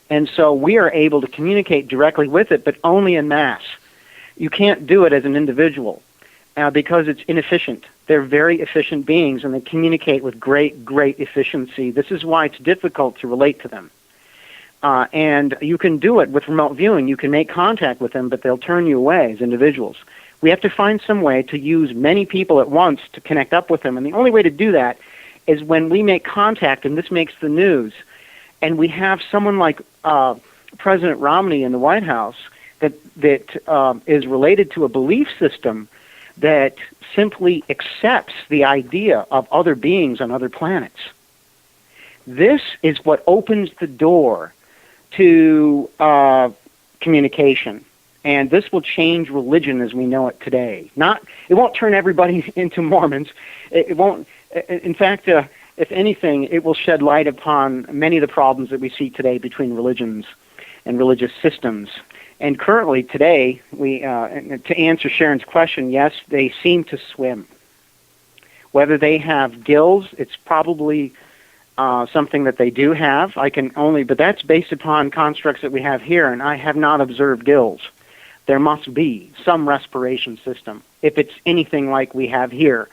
And so we are able to communicate directly with it, but only in mass. You can't do it as an individual because it's inefficient. They're very efficient beings, and they communicate with great, great efficiency. This is why it's difficult to relate to them. And you can do it with remote viewing. You can make contact with them, but they'll turn you away as individuals. We have to find some way to use many people at once to connect up with them. And the only way to do that is when we make contact, and this makes the news, and we have someone like President Romney in the White House that is related to a belief system that simply accepts the idea of other beings on other planets. This is what opens the door to communication. And this will change religion as we know it today. It won't turn everybody into Mormons. It won't. In fact, if anything, it will shed light upon many of the problems that we see today between religions and religious systems. And currently, today, to answer Sharon's question, yes, they seem to swim. Whether they have gills, it's probably something that they do have. But that's based upon constructs that we have here, and I have not observed gills. There must be some respiration system, if it's anything like we have here.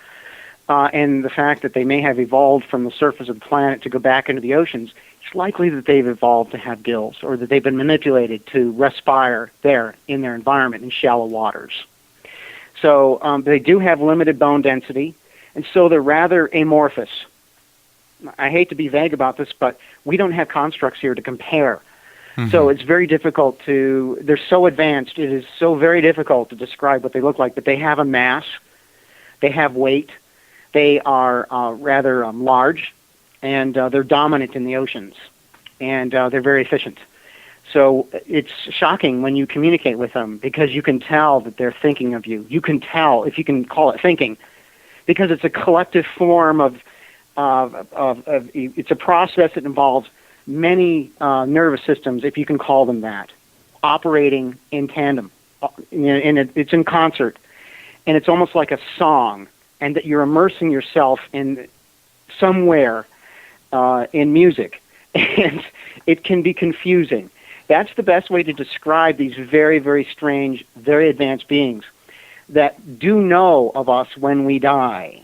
And the fact that they may have evolved from the surface of the planet to go back into the oceans, it's likely that they've evolved to have gills, or that they've been manipulated to respire there in their environment in shallow waters. So they do have limited bone density, and so they're rather amorphous. I hate to be vague about this, but we don't have constructs here to compare. So it's very difficult they're so advanced, it is so very difficult to describe what they look like, but they have a mass, they have weight, they are rather large, and they're dominant in the oceans, and they're very efficient. So it's shocking when you communicate with them, because you can tell that they're thinking of you. You can tell, if you can call it thinking, because it's a collective form of it's a process that involves many nervous systems, if you can call them that, operating in tandem, and it's in concert, and it's almost like a song, and that you're immersing yourself in somewhere in music, and it can be confusing. That's the best way to describe these very, very strange, very advanced beings that do know of us when we die.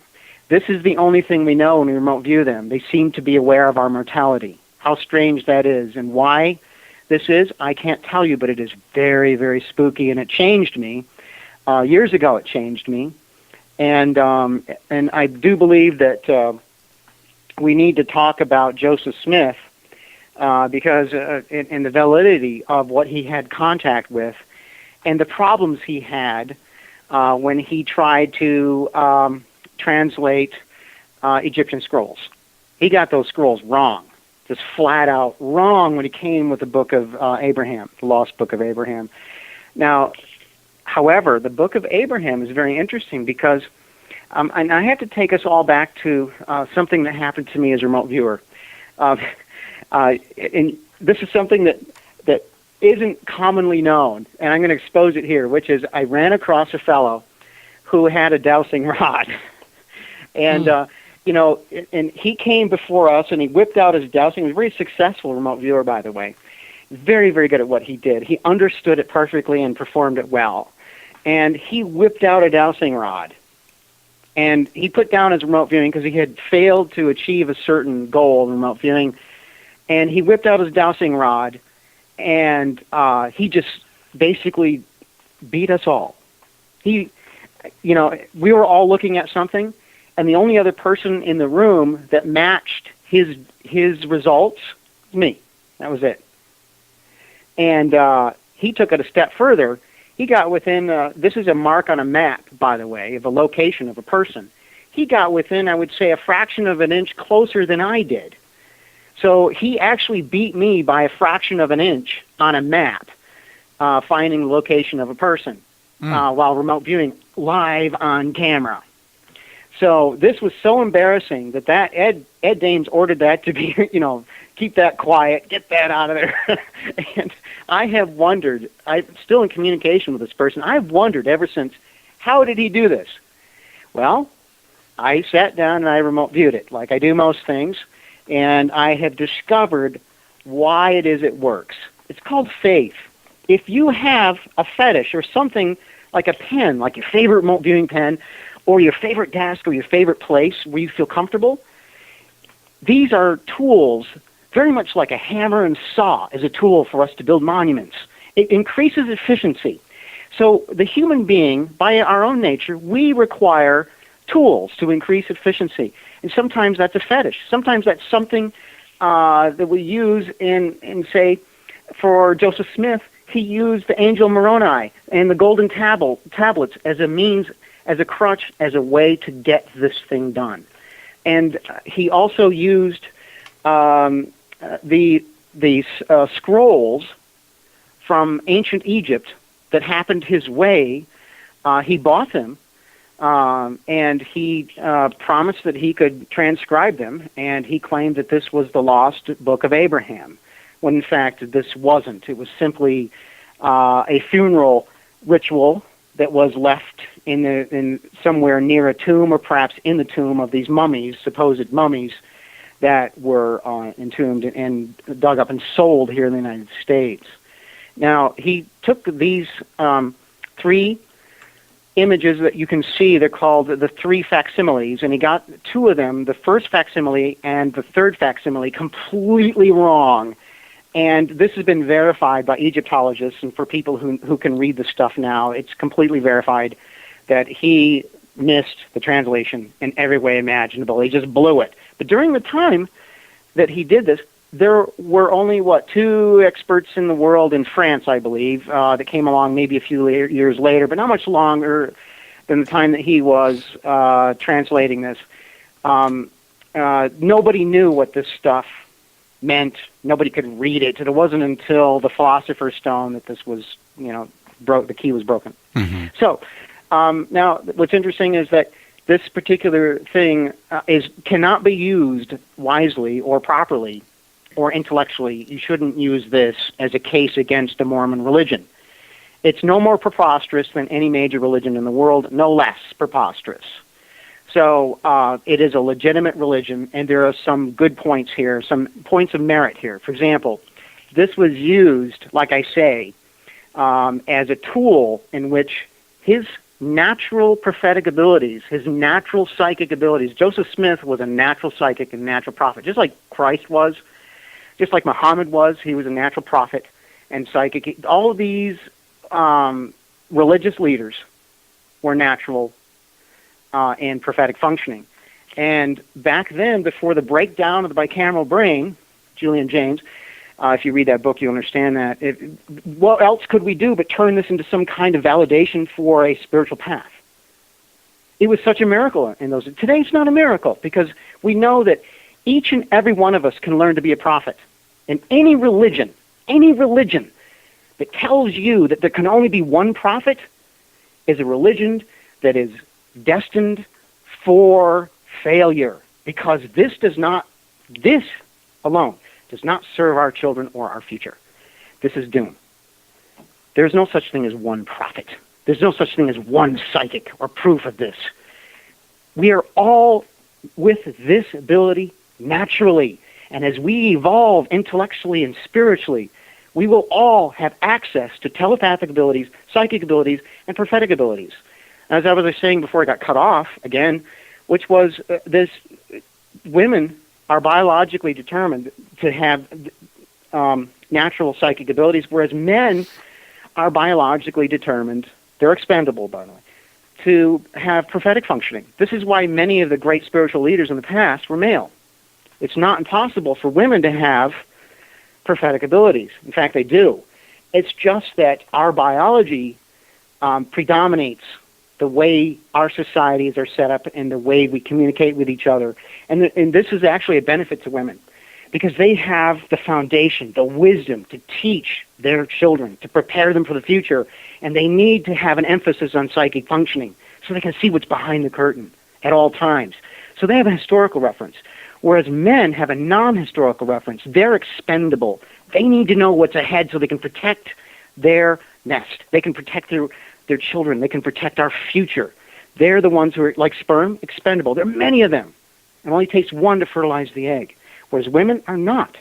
This is the only thing we know when we remote view them. They seem to be aware of our mortality. How strange that is, and why this is, I can't tell you, but it is very, very spooky, and it changed me. Years ago, it changed me, and I do believe that we need to talk about Joseph Smith because in the validity of what he had contact with, and the problems he had when he tried to translate Egyptian scrolls. He got those scrolls wrong. Just flat out wrong when he came with the book of Abraham, the lost book of Abraham. Now, however, the book of Abraham is very interesting because, and I have to take us all back to something that happened to me as a remote viewer. And this is something that isn't commonly known, and I'm going to expose it here, which is I ran across a fellow who had a dowsing rod. And, and he came before us, and he whipped out his dowsing. He was a very successful remote viewer, by the way. Very, very good at what he did. He understood it perfectly and performed it well. And he whipped out a dowsing rod. And he put down his remote viewing because he had failed to achieve a certain goal in remote viewing. And he whipped out his dowsing rod, and he just basically beat us all. We were all looking at something, and the only other person in the room that matched his results was me. That was it. And he took it a step further. He got within, this is a mark on a map, by the way, of a location of a person. He got within, I would say, a fraction of an inch closer than I did. So he actually beat me by a fraction of an inch on a map, finding the location of a person while remote viewing live on camera. So this was so embarrassing that Ed Dames ordered that to be, keep that quiet, get that out of there. And I have wondered, I'm still in communication with this person, I've wondered ever since, how did he do this? Well, I sat down and I remote viewed it, like I do most things, and I have discovered why it is it works. It's called faith. If you have a fetish or something like a pen, like your favorite remote viewing pen, or your favorite desk, or your favorite place where you feel comfortable, these are tools, very much like a hammer and saw is a tool for us to build monuments. It increases efficiency. So the human being, by our own nature, we require tools to increase efficiency. And sometimes that's a fetish. Sometimes that's something that we use in, say, for Joseph Smith, he used the angel Moroni and the golden tablets as a means, as a crutch, as a way to get this thing done. And he also used the scrolls from ancient Egypt that happened his way. He bought them, and he promised that he could transcribe them, and he claimed that this was the lost book of Abraham, when in fact this wasn't. It was simply a funeral ritual that was left in somewhere near a tomb, or perhaps in the tomb of these mummies, supposed mummies, that were entombed and dug up and sold here in the United States. Now, he took these 3 images that you can see. They're called the 3 facsimiles, and he got 2 of them, the first facsimile and the third facsimile, completely wrong. And this has been verified by Egyptologists, and for people who can read the stuff now, it's completely verified that he missed the translation in every way imaginable. He just blew it. But during the time that he did this, there were only, 2 experts in the world in France, I believe, that came along maybe a few years later, but not much longer than the time that he was translating this. Nobody knew what this stuff meant. Nobody could read it. It wasn't until the Philosopher's Stone that this was, the key was broken. Mm-hmm. So now what's interesting is that this particular thing cannot be used wisely or properly or intellectually. You shouldn't use this as a case against the Mormon religion. It's no more preposterous than any major religion in the world, no less preposterous. So it is a legitimate religion, and there are some good points here, some points of merit here. For example, this was used, like I say, as a tool in which his natural prophetic abilities, his natural psychic abilities. Joseph Smith was a natural psychic and natural prophet, just like Christ was, just like Mohammed was. He was a natural prophet and psychic. All of these religious leaders were natural and prophetic functioning. And back then, before the breakdown of the bicameral brain, Julian James, if you read that book, you understand that. What else could we do but turn this into some kind of validation for a spiritual path? It was such a miracle in those. Today it's not a miracle, because we know that each and every one of us can learn to be a prophet. And any religion that tells you that there can only be one prophet is a religion that is destined for failure, because this alone does not serve our children or our future. This is doom. There's no such thing as one prophet. There's no such thing as one psychic or proof of this. We are all with this ability naturally, and as we evolve intellectually and spiritually, we will all have access to telepathic abilities, psychic abilities, and prophetic abilities. As I was saying before I got cut off again, which was women are biologically determined to have natural psychic abilities, whereas men are biologically determined, they're expendable, by the way, to have prophetic functioning. This is why many of the great spiritual leaders in the past were male. It's not impossible for women to have prophetic abilities. In fact, they do. It's just that our biology predominates the way our societies are set up and the way we communicate with each other. And this is actually a benefit to women. because they have the foundation, the wisdom to teach their children, to prepare them for the future, and they need to have an emphasis on psychic functioning so they can see what's behind the curtain at all times. So they have a historical reference, whereas men have a non-historical reference. They're expendable. They need to know what's ahead so they can protect their nest. They can protect their children. They can protect our future. They're the ones who are, like sperm, expendable. There are many of them. It only takes one to fertilize the egg, whereas women are not.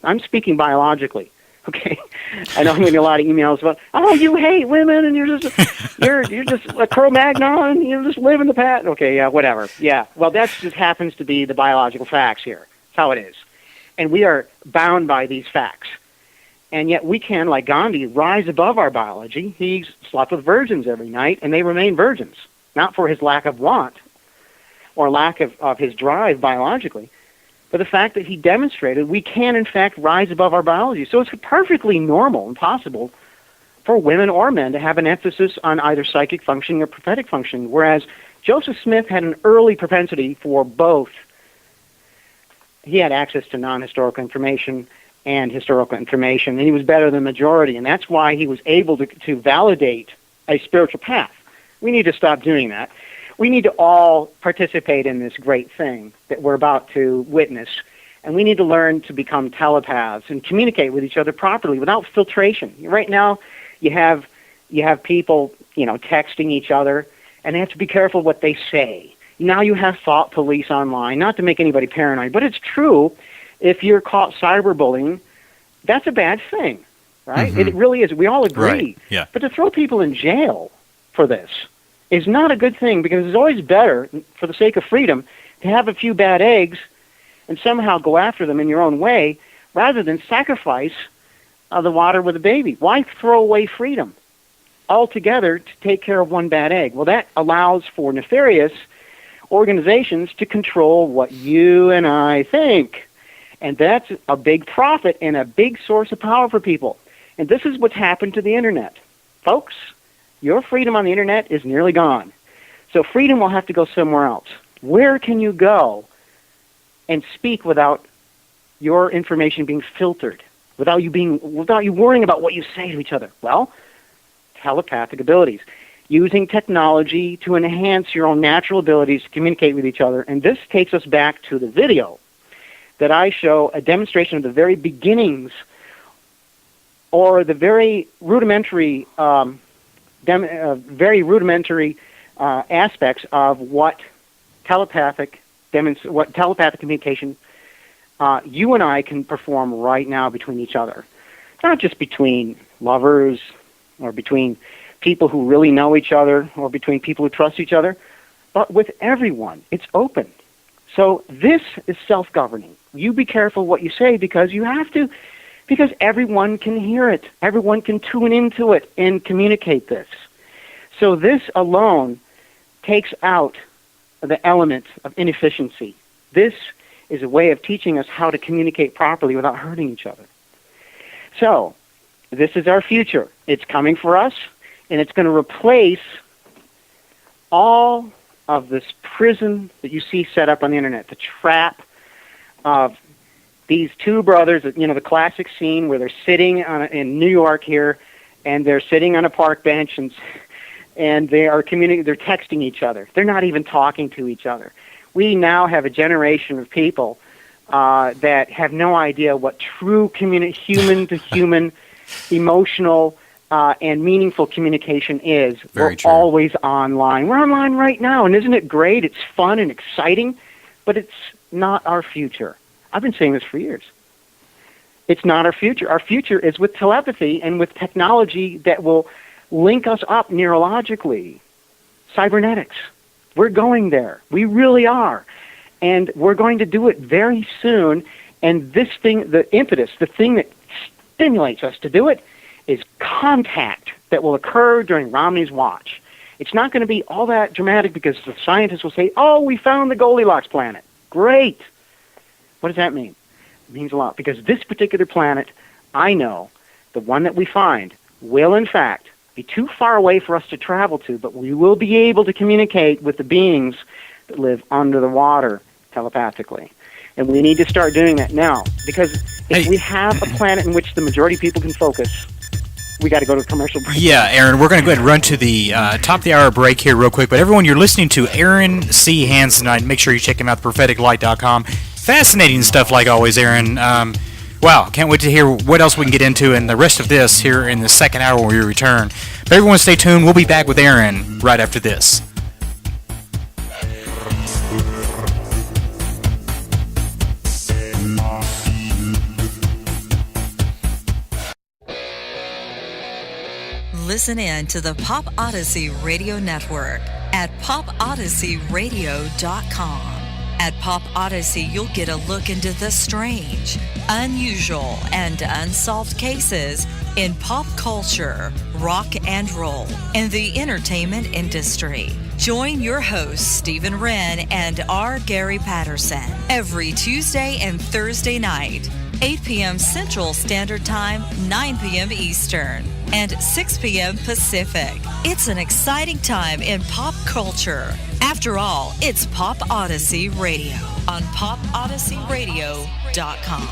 I'm speaking biologically, okay? I know I'm getting a lot of emails about, oh, you hate women, and you're just a Cro-Magnon, and you just live in the past. Okay, yeah, whatever. Yeah, well, that just happens to be the biological facts here. That's how it is. And we are bound by these facts. And yet we can, like Gandhi, rise above our biology. He slept with virgins every night, and they remain virgins, not for his lack of want or lack of his drive biologically, but the fact that he demonstrated we can, in fact, rise above our biology. So it's perfectly normal and possible for women or men to have an emphasis on either psychic functioning or prophetic functioning, whereas Joseph Smith had an early propensity for both. He had access to non-historical information and historical information, and he was better than the majority, and that's why he was able to validate a spiritual path. We need to stop doing that. We need to all participate in this great thing that we're about to witness, and we need to learn to become telepaths and communicate with each other properly without filtration. Right now, you have people, texting each other, and they have to be careful what they say. Now you have thought police online, not to make anybody paranoid, but it's true. If you're caught cyberbullying, that's a bad thing, right? Mm-hmm. It really is. We all agree. Right. Yeah. But to throw people in jail for this is not a good thing, because it's always better, for the sake of freedom, to have a few bad eggs and somehow go after them in your own way rather than sacrifice the water with the baby. Why throw away freedom altogether to take care of one bad egg? Well, that allows for nefarious organizations to control what you and I think. And that's a big profit and a big source of power for people. And this is what's happened to the Internet. Folks, your freedom on the Internet is nearly gone. So freedom will have to go somewhere else. Where can you go and speak without your information being filtered, without you worrying about what you say to each other? Well, telepathic abilities. Using technology to enhance your own natural abilities to communicate with each other. And this takes us back to the video that I show a demonstration of the very beginnings or the very rudimentary aspects of what telepathic communication you and I can perform right now between each other. Not just between lovers or between people who really know each other or between people who trust each other, but with everyone. It's open. So this is self-governing. You be careful what you say, because you have to, because everyone can hear it. Everyone can tune into it and communicate this. So this alone takes out the element of inefficiency. This is a way of teaching us how to communicate properly without hurting each other. So this is our future. It's coming for us, and it's going to replace all of this prison that you see set up on the Internet, the trap of these two brothers, the classic scene where they're sitting in New York here, and they're sitting on a park bench, and they are they're texting each other. They're not even talking to each other. We now have a generation of people that have no idea what true human-to-human, emotional, and meaningful communication is. We're always online. We're online right now, and isn't it great? It's fun and exciting, but it's not our future. I've been saying this for years. It's not our future. Our future is with telepathy and with technology that will link us up neurologically. Cybernetics. We're going there. We really are. And we're going to do it very soon. And this thing, the impetus, the thing that stimulates us to do it, is contact that will occur during Romney's watch. It's not going to be all that dramatic, because the scientists will say, oh, we found the Goldilocks planet. Great. What does that mean? It means a lot, because this particular planet, I know, the one that we find, will in fact be too far away for us to travel to, but we will be able to communicate with the beings that live under the water telepathically. And we need to start doing that now, because if we have a planet in which the majority of people can focus, we got to go to a commercial break. Yeah, Aaron, we're going to go ahead and run to the top of the hour break here real quick. But everyone, you're listening to Aaron C. Hanson tonight. Make sure you check him out, propheticlight.com. Fascinating stuff, like always, Aaron. Wow, can't wait to hear what else we can get into in the rest of this here in the second hour when we return. But everyone, stay tuned. We'll be back with Aaron right after this. Listen in to the Pop Odyssey Radio Network at popodysseyradio.com. At Pop Odyssey, you'll get a look into the strange, unusual, and unsolved cases in pop culture, rock and roll, and the entertainment industry. Join your hosts, Stephen Wren and R. Gary Patterson, every Tuesday and Thursday night, 8 p.m. Central Standard Time, 9 p.m. Eastern, and 6 p.m. Pacific. It's an exciting time in pop culture. After all, it's Pop Odyssey Radio on popodysseyradio.com.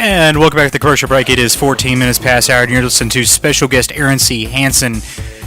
And welcome back to the commercial break. It is 14 minutes past hour, and you're listening to special guest Aaron C. Hanson,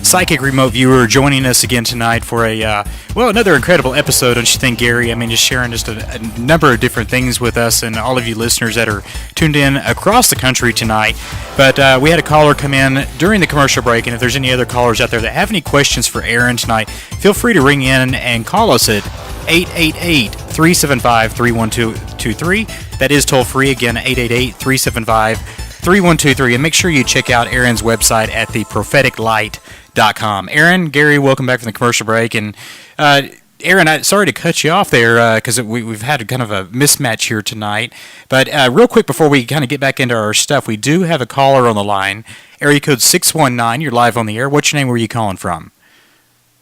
psychic remote viewer, joining us again tonight for another incredible episode, don't you think, Gary? I mean, just sharing just a number of different things with us and all of you listeners that are tuned in across the country tonight. But we had a caller come in during the commercial break, and if there's any other callers out there that have any questions for Aaron tonight, feel free to ring in and call us at 888-375-3123. That is toll free, again, 888-375-3123. And make sure you check out Aaron's website at thepropheticlight.com. Aaron, Gary, welcome back from the commercial break. And Aaron, sorry to cut you off there because we've had kind of a mismatch here tonight. But real quick before we kind of get back into our stuff, we do have a caller on the line. Area code 619, you're live on the air. What's your name? Where are you calling from?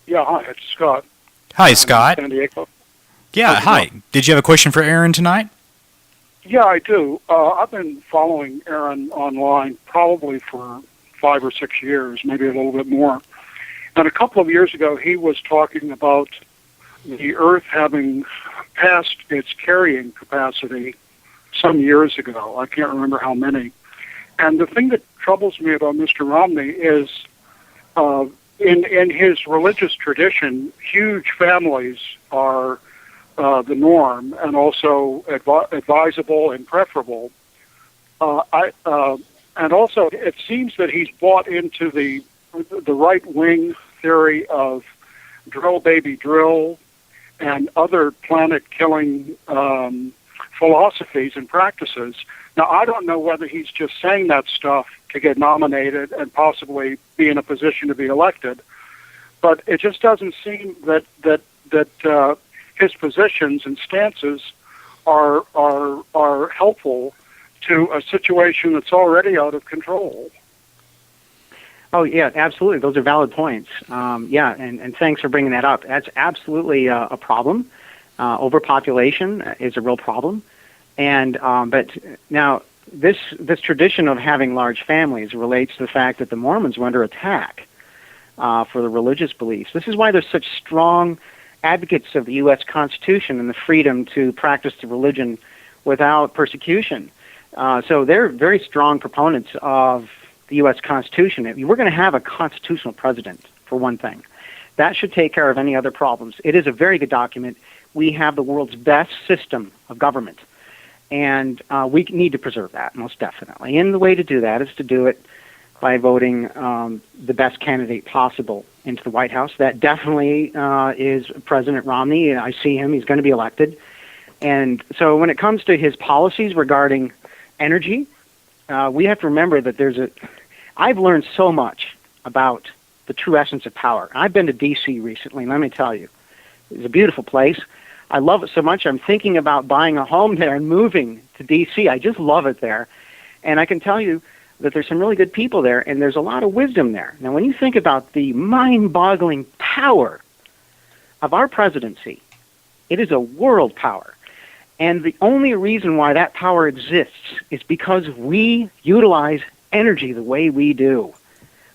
Yeah, hi, it's Scott. Hi, Scott. San Diego. Yeah, hi. Did you have a question for Aaron tonight? Yeah, I do. I've been following Aaron online probably for 5 or 6 years, maybe a little bit more. And a couple of years ago, he was talking about the Earth having passed its carrying capacity some years ago. I can't remember how many. And the thing that troubles me about Mr. Romney is in his religious tradition, huge families are the norm and also advisable and preferable. And also, it seems that he's bought into the right-wing theory of drill, baby, drill, and other planet-killing philosophies and practices. Now, I don't know whether he's just saying that stuff to get nominated and possibly be in a position to be elected, but it just doesn't seem that his positions and stances are helpful to a situation that's already out of control. Oh, yeah, absolutely. Those are valid points. And thanks for bringing that up. That's absolutely a problem. Overpopulation is a real problem. And but now this tradition of having large families relates to the fact that the Mormons were under attack for the religious beliefs. This is why there's such strong advocates of the U.S. Constitution and the freedom to practice the religion without persecution. So they're very strong proponents of the U.S. Constitution. We're going to have a constitutional president, for one thing. That should take care of any other problems. It is a very good document. We have the world's best system of government, and we need to preserve that, most definitely. And the way to do that is to do it by voting the best candidate possible into the White House. That definitely is President Romney. I see him. He's going to be elected. And so when it comes to his policies regarding energy, we have to remember that I've learned so much about the true essence of power. I've been to D.C. recently, and let me tell you, it's a beautiful place. I love it so much, I'm thinking about buying a home there and moving to D.C. I just love it there. And I can tell you that there's some really good people there, and there's a lot of wisdom there. Now, when you think about the mind-boggling power of our presidency, it is a world power. And the only reason why that power exists is because we utilize energy the way we do.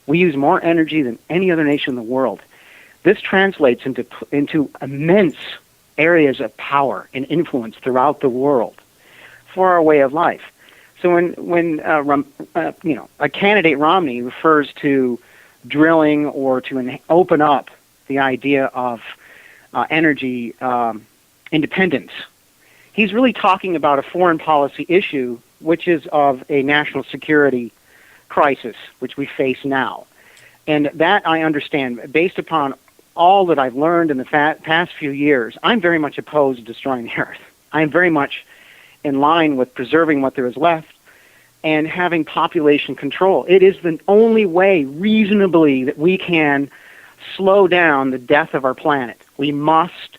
We use more energy than any other nation in the world. This translates into immense areas of power and influence throughout the world for our way of life. So when a candidate Romney refers to drilling or to open up the idea of energy independence, he's really talking about a foreign policy issue, which is of a national security crisis, which we face now. And that I understand. Based upon all that I've learned in the past few years, I'm very much opposed to destroying the earth. I'm very much in line with preserving what there is left and having population control. It is the only way, reasonably, that we can slow down the death of our planet. We must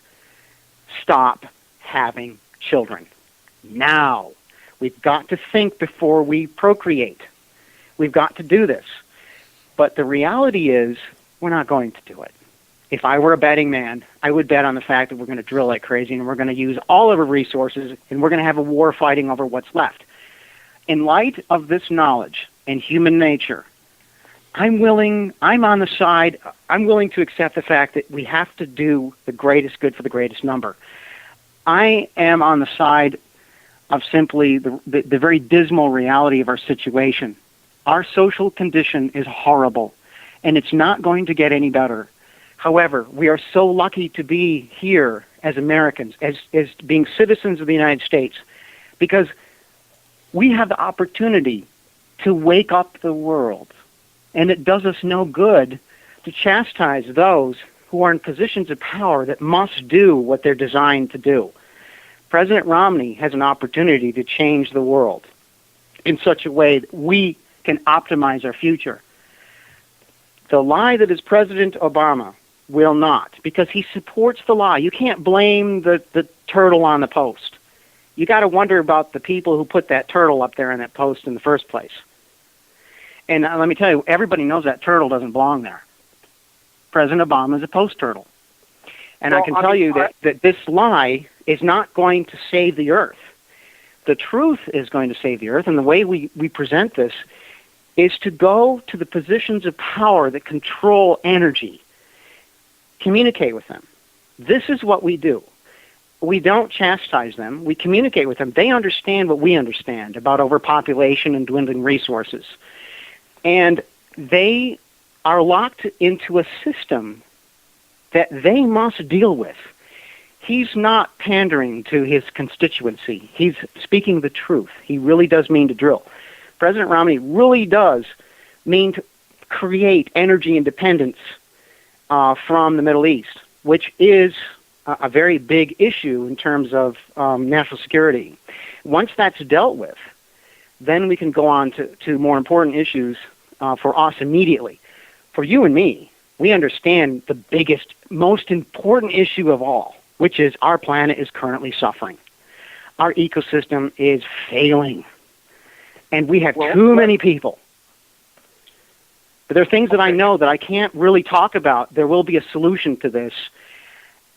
stop having children. Now. We've got to think before we procreate. We've got to do this. But the reality is, we're not going to do it. If I were a betting man, I would bet on the fact that we're going to drill like crazy and we're going to use all of our resources and we're going to have a war fighting over what's left. In light of this knowledge and human nature, I'm willing to accept the fact that we have to do the greatest good for the greatest number. I am on the side of simply the very dismal reality of our situation. Our social condition is horrible, and it's not going to get any better. However, we are so lucky to be here as Americans, as being citizens of the United States, because we have the opportunity to wake up the world. And it does us no good to chastise those who are in positions of power that must do what they're designed to do. President Romney has an opportunity to change the world in such a way that we can optimize our future. The lie that is President Obama will not, because he supports the lie. You can't blame the turtle on the post. You got to wonder about the people who put that turtle up there in that post in the first place. And let me tell you, everybody knows that turtle doesn't belong there. President Obama is a post turtle. And well, I can tell you that this lie is not going to save the earth. The truth is going to save the earth, and the way we present this is to go to the positions of power that control energy. Communicate with them. This is what we do. We don't chastise them. We communicate with them. They understand what we understand about overpopulation and dwindling resources. And they are locked into a system that they must deal with. He's not pandering to his constituency. He's speaking the truth. He really does mean to drill. President Romney really does mean to create energy independence from the Middle East, which is a very big issue in terms of national security. Once that's dealt with, then we can go on to more important issues for us immediately. For you and me, we understand the biggest, most important issue of all, which is our planet is currently suffering. Our ecosystem is failing. And we have too many people. But there are things that I know that I can't really talk about. There will be a solution to this.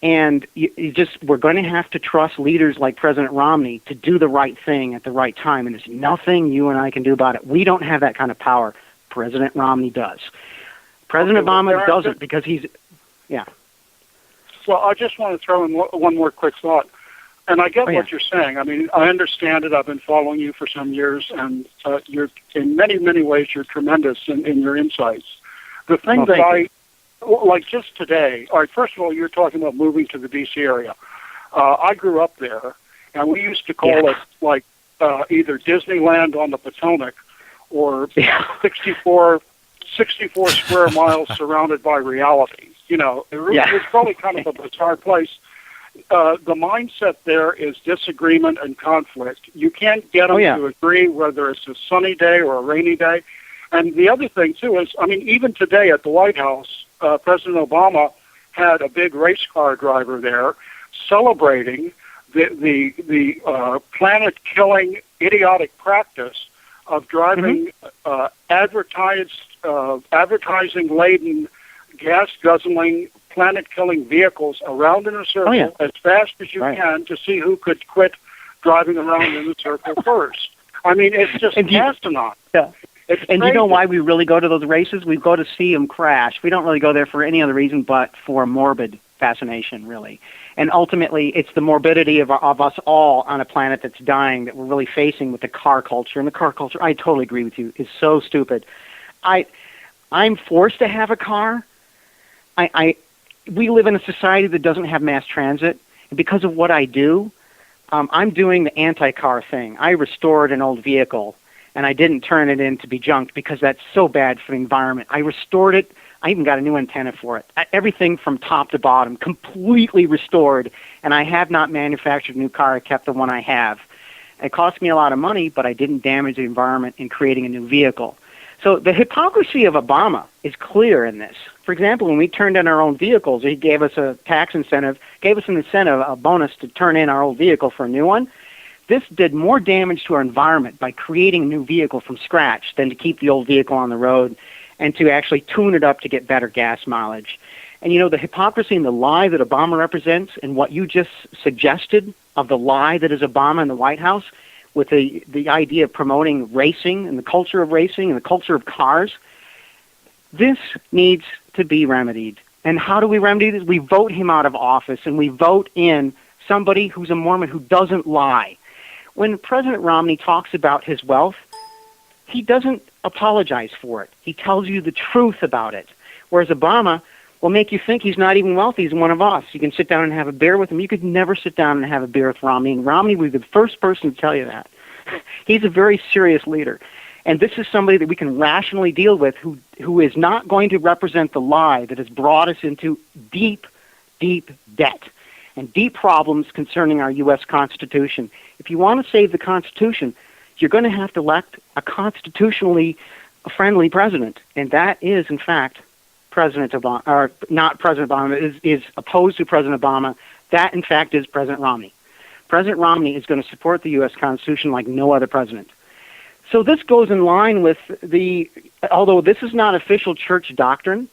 And we're going to have to trust leaders like President Romney to do the right thing at the right time. And there's nothing you and I can do about it. We don't have that kind of power. President Romney does. President Obama doesn't because he's, yeah. Well, I just want to throw in one more quick thought. And I get what you're saying. I mean, I understand it. I've been following you for some years, and you're in many, many ways, you're tremendous in your insights. The thing like just today, all right, first of all, you're talking about moving to the D.C. area. I grew up there, and we used to call it like either Disneyland on the Potomac or 64 square miles surrounded by reality. You know, it was probably kind of a bizarre place. the mindset there is disagreement and conflict. You can't get them to agree whether it's a sunny day or a rainy day. And the other thing, too, is, I mean, even today at the White House, President Obama had a big race car driver there celebrating the planet-killing, idiotic practice of driving advertising-laden, gas-guzzling, planet-killing vehicles around in a circle as fast as you can to see who could quit driving around in the circle first. I mean, it's just asinine. Yeah. And you know why we really go to those races? We go to see them crash. We don't really go there for any other reason but for morbid fascination, really. And ultimately, it's the morbidity of us all on a planet that's dying that we're really facing with the car culture. And the car culture, I totally agree with you, is so stupid. I'm forced to have a car. We live in a society that doesn't have mass transit. And because of what I do, I'm doing the anti-car thing. I restored an old vehicle, and I didn't turn it in to be junked because that's so bad for the environment. I restored it. I even got a new antenna for it. Everything from top to bottom, completely restored, and I have not manufactured a new car. I kept the one I have. It cost me a lot of money, but I didn't damage the environment in creating a new vehicle. So the hypocrisy of Obama is clear in this. For example, when we turned in our own vehicles, he gave us a tax incentive, a bonus to turn in our old vehicle for a new one. This did more damage to our environment by creating a new vehicle from scratch than to keep the old vehicle on the road and to actually tune it up to get better gas mileage. And you know, the hypocrisy and the lie that Obama represents and what you just suggested of the lie that is Obama in the White House with the idea of promoting racing and the culture of racing and the culture of cars, this needs to be remedied. And how do we remedy this? We vote him out of office and we vote in somebody who's a Mormon who doesn't lie. When President Romney talks about his wealth, he doesn't apologize for it. He tells you the truth about it. Whereas Obama will make you think he's not even wealthy. He's one of us. You can sit down and have a beer with him. You could never sit down and have a beer with Romney. And Romney would be the first person to tell you that. He's a very serious leader. And this is somebody that we can rationally deal with who is not going to represent the lie that has brought us into deep, deep debt and deep problems concerning our U.S. Constitution. If you want to save the Constitution, you're going to have to elect a constitutionally friendly president. And that is, in fact, President Obama, or not President Obama, is opposed to President Obama. That, in fact, is President Romney. President Romney is going to support the U.S. Constitution like no other president. So this goes in line with although this is not official church doctrine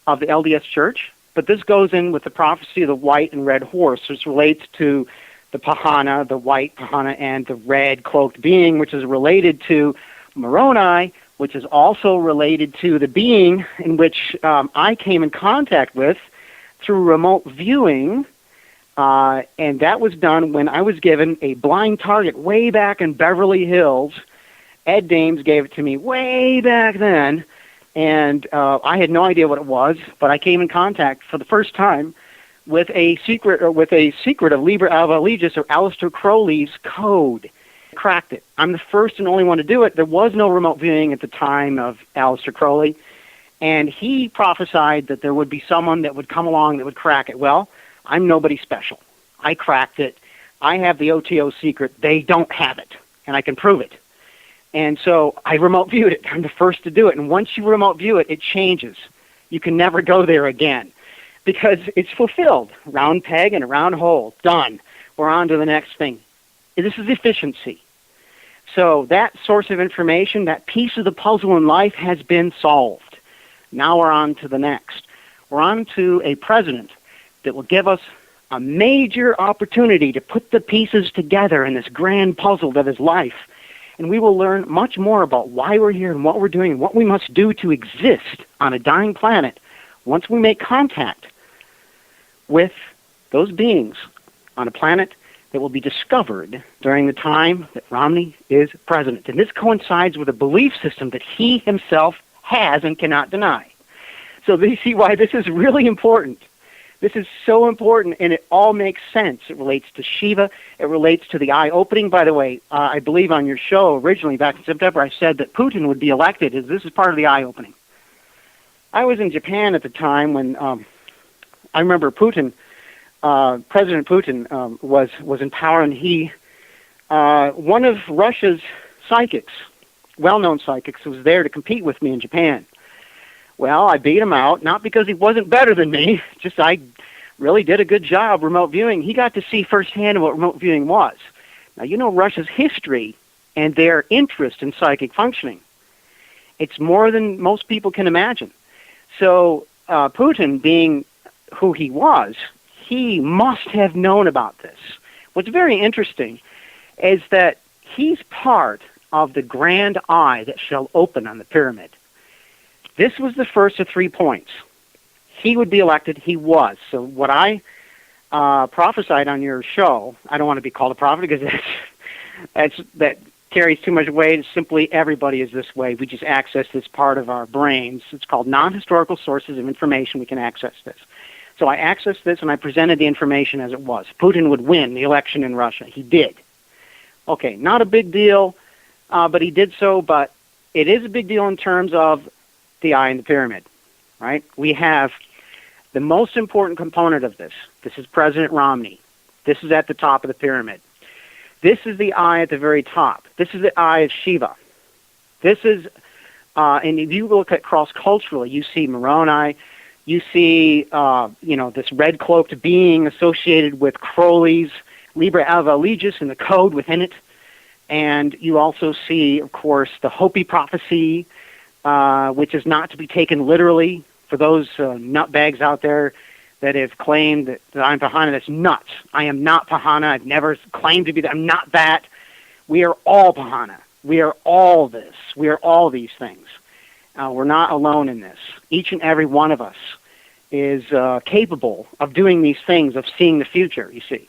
of the LDS Church, but this goes in with the prophecy of the white and red horse, which relates to the Pahana, the white Pahana, and the red cloaked being, which is related to Moroni, which is also related to the being in which I came in contact with through remote viewing, and that was done when I was given a blind target way back in Beverly Hills. Ed Dames gave it to me way back then, and I had no idea what it was, but I came in contact for the first time with a secret of Liber Allegis or Aleister Crowley's code. Cracked it. I'm the first and only one to do it. There was no remote viewing at the time of Aleister Crowley, and he prophesied that there would be someone that would come along that would crack it. Well, I'm nobody special. I cracked it. I have the OTO secret. They don't have it, and I can prove it. And so I remote viewed it. I'm the first to do it. And once you remote view it, it changes. You can never go there again because it's fulfilled. Round peg and a round hole. Done. We're on to the next thing. This is efficiency. So that source of information, that piece of the puzzle in life has been solved. Now we're on to the next. We're on to a president that will give us a major opportunity to put the pieces together in this grand puzzle that is life. And we will learn much more about why we're here and what we're doing and what we must do to exist on a dying planet once we make contact with those beings on a planet that will be discovered during the time that Romney is president. And this coincides with a belief system that he himself has and cannot deny. So you see why this is really important. This is so important, and it all makes sense. It relates to Shiva. It relates to the eye-opening. By the way, I believe on your show originally back in September, I said that Putin would be elected. This is part of the eye-opening. I was in Japan at the time when I remember Putin President Putin was in power, and one of Russia's psychics, well-known psychics, was there to compete with me in Japan. Well, I beat him out, not because he wasn't better than me, just I really did a good job remote viewing. He got to see firsthand what remote viewing was. Now, you know Russia's history and their interest in psychic functioning. It's more than most people can imagine. So Putin, being who he was, he must have known about this. What's very interesting is that he's part of the grand eye that shall open on the pyramid. This was the first of 3 points. He would be elected. He was. So what I prophesied on your show, I don't want to be called a prophet because that carries too much weight. It's simply everybody is this way. We just access this part of our brains. It's called non-historical sources of information. We can access this. So I accessed this and I presented the information as it was. Putin would win the election in Russia. He did. Okay, not a big deal, but he did so. But it is a big deal in terms of the eye in the pyramid, right? We have the most important component of this. This is President Romney. This is at the top of the pyramid. This is the eye at the very top. This is the eye of Shiva. This is, and if you look at cross-culturally, you see Moroni, you see, this red-cloaked being associated with Crowley's Liber Alva Legis and the code within it. And you also see, of course, the Hopi prophecy, which is not to be taken literally. For those nutbags out there that have claimed that I'm Pahana, that's nuts. I am not Pahana. I've never claimed to be that. I'm not that. We are all Pahana. We are all this. We are all these things. We're not alone in this. Each and every one of us is capable of doing these things, of seeing the future, you see.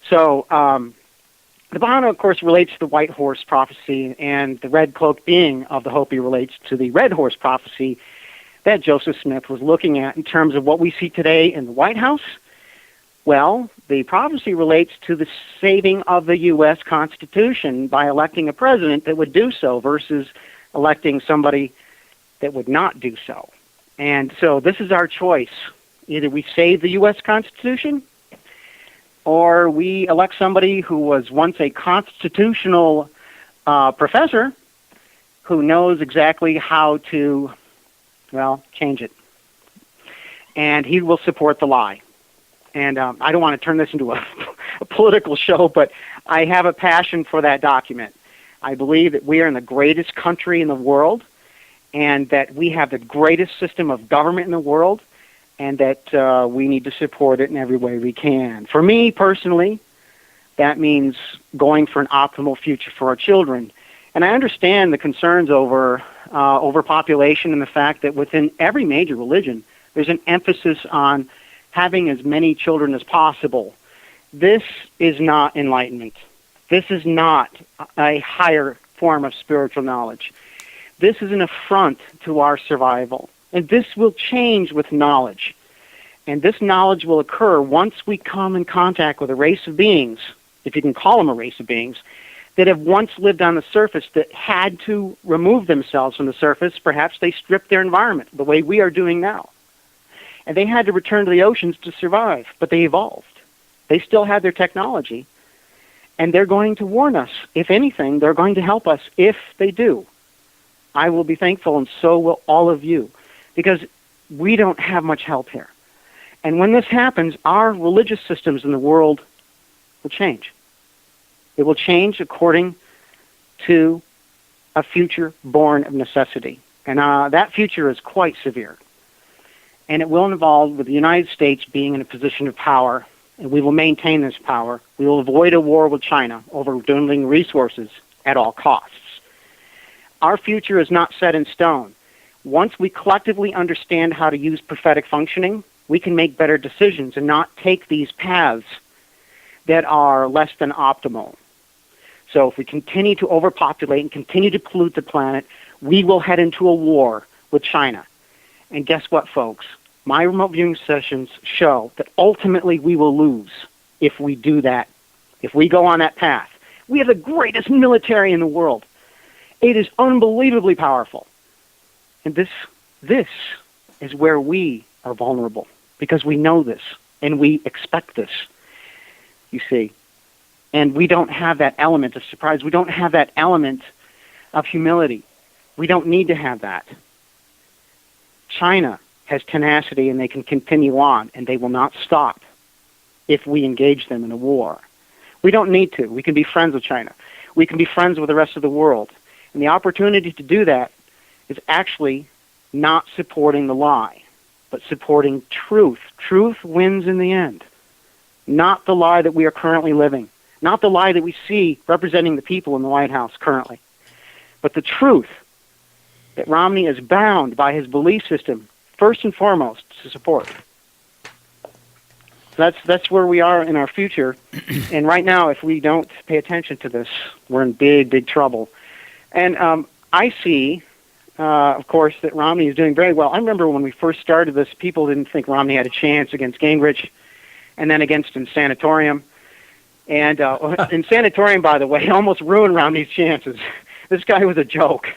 So the Pahana, of course, relates to the white horse prophecy, and the red cloaked being of the Hopi relates to the red horse prophecy that Joseph Smith was looking at in terms of what we see today in the White House. Well, the prophecy relates to the saving of the U.S. Constitution by electing a president that would do so versus electing somebody that would not do so. And so this is our choice. Either we save the U.S. Constitution or we elect somebody who was once a constitutional professor who knows exactly how to, change it. And he will support the lie. And I don't want to turn this into a political show, but I have a passion for that document. I believe that we are in the greatest country in the world, and that we have the greatest system of government in the world, and that we need to support it in every way we can. For me, personally, that means going for an optimal future for our children. And I understand the concerns over overpopulation and the fact that within every major religion, there's an emphasis on having as many children as possible. This is not enlightenment. This is not a higher form of spiritual knowledge. This is an affront to our survival. And this will change with knowledge. And this knowledge will occur once we come in contact with a race of beings, if you can call them a race of beings, that have once lived on the surface, that had to remove themselves from the surface. Perhaps they stripped their environment the way we are doing now. And they had to return to the oceans to survive, but they evolved. They still had their technology, and they're going to warn us. If anything, they're going to help us if they do. I will be thankful, and so will all of you, because we don't have much help here. And when this happens, our religious systems in the world will change. It will change according to a future born of necessity. And that future is quite severe. And it will involve with the United States being in a position of power, and we will maintain this power. We will avoid a war with China over dwindling resources at all costs. Our future is not set in stone. Once we collectively understand how to use prophetic functioning, we can make better decisions and not take these paths that are less than optimal. So if we continue to overpopulate and continue to pollute the planet, we will head into a war with China. And guess what, folks? My remote viewing sessions show that ultimately we will lose if we do that, if we go on that path. We have the greatest military in the world. It is unbelievably powerful. And this is where we are vulnerable, because we know this. And we expect this, you see. And we don't have that element of surprise. We don't have that element of humility. We don't need to have that. China has tenacity, and they can continue on, and they will not stop if we engage them in a war. We don't need to. We can be friends with China. We can be friends with the rest of the world. And the opportunity to do that is actually not supporting the lie, but supporting truth. Truth wins in the end. Not the lie that we are currently living. Not the lie that we see representing the people in the White House currently. But the truth that Romney is bound by his belief system, first and foremost, to support. That's where we are in our future. And right now, if we don't pay attention to this, we're in big, big trouble. And I see, of course, that Romney is doing very well. I remember when we first started this, people didn't think Romney had a chance against Gingrich and then against Sanatorium. And in Sanatorium, by the way, almost ruined Romney's chances. This guy was a joke.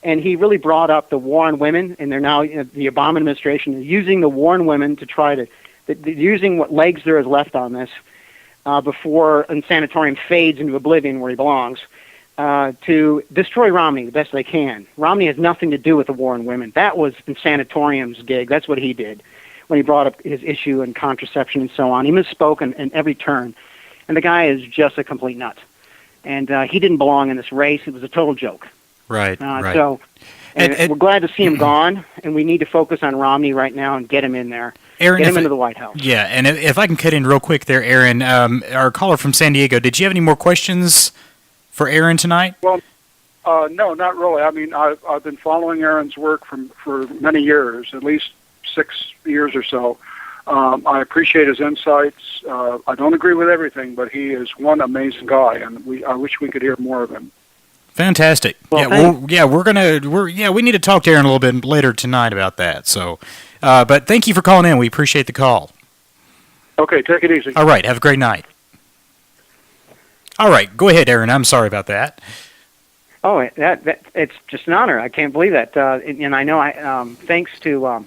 And he really brought up the war on women, and they're now, the Obama administration is using the war on women to try to, using what legs there is left on this before Sanatorium fades into oblivion where he belongs, to destroy Romney the best they can. Romney has nothing to do with the war on women. That was Sanatorium's gig. That's what he did when he brought up his issue and contraception and so on. He misspoke in every turn. And the guy is just a complete nut. And he didn't belong in this race. It was a total joke. Right, right. So we're glad to see him gone, and we need to focus on Romney right now and get him in there. Aaron, get him into the White House. Yeah, and if I can cut in real quick there, Aaron, our caller from San Diego, did you have any more questions for Aaron tonight? Well, no, not really. I mean, I've been following Aaron's work for many years, at least 6 years or so. I appreciate his insights. I don't agree with everything, but he is one amazing guy, and I wish we could hear more of him. Fantastic. Well, we need to talk to Aaron a little bit later tonight about that. So, but thank you for calling in. We appreciate the call. Okay, take it easy. All right, have a great night. All right, go ahead, Aaron. I'm sorry about that. Oh, that it's just an honor. I can't believe that. And I know, thanks to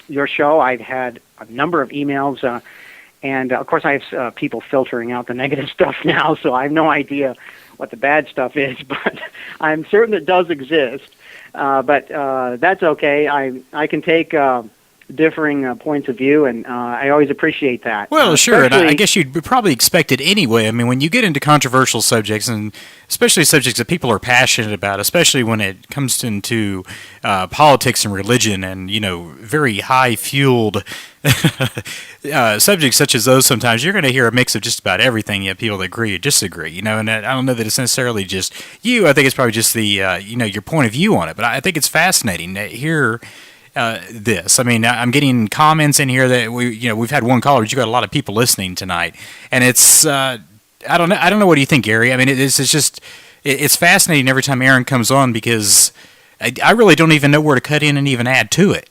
your show, I've had a number of emails, and of course I have people filtering out the negative stuff now, so I have no idea what the bad stuff is, but I'm certain it does exist. But that's okay. I can take differing points of view, and I always appreciate that. Well, sure, and I guess you'd probably expect it anyway. I mean, when you get into controversial subjects, and especially subjects that people are passionate about, especially when it comes into politics and religion and, very high-fueled subjects such as those, sometimes you're going to hear a mix of just about everything. You have people that agree or disagree, and I don't know that it's necessarily just you. I think it's probably just the, your point of view on it. But I think it's fascinating to hear this. I mean, I'm getting comments in here that we've had one caller, but you got a lot of people listening tonight, and it's I don't know. What do you think, Gary? I mean, it's fascinating every time Aaron comes on, because I really don't even know where to cut in and even add to it.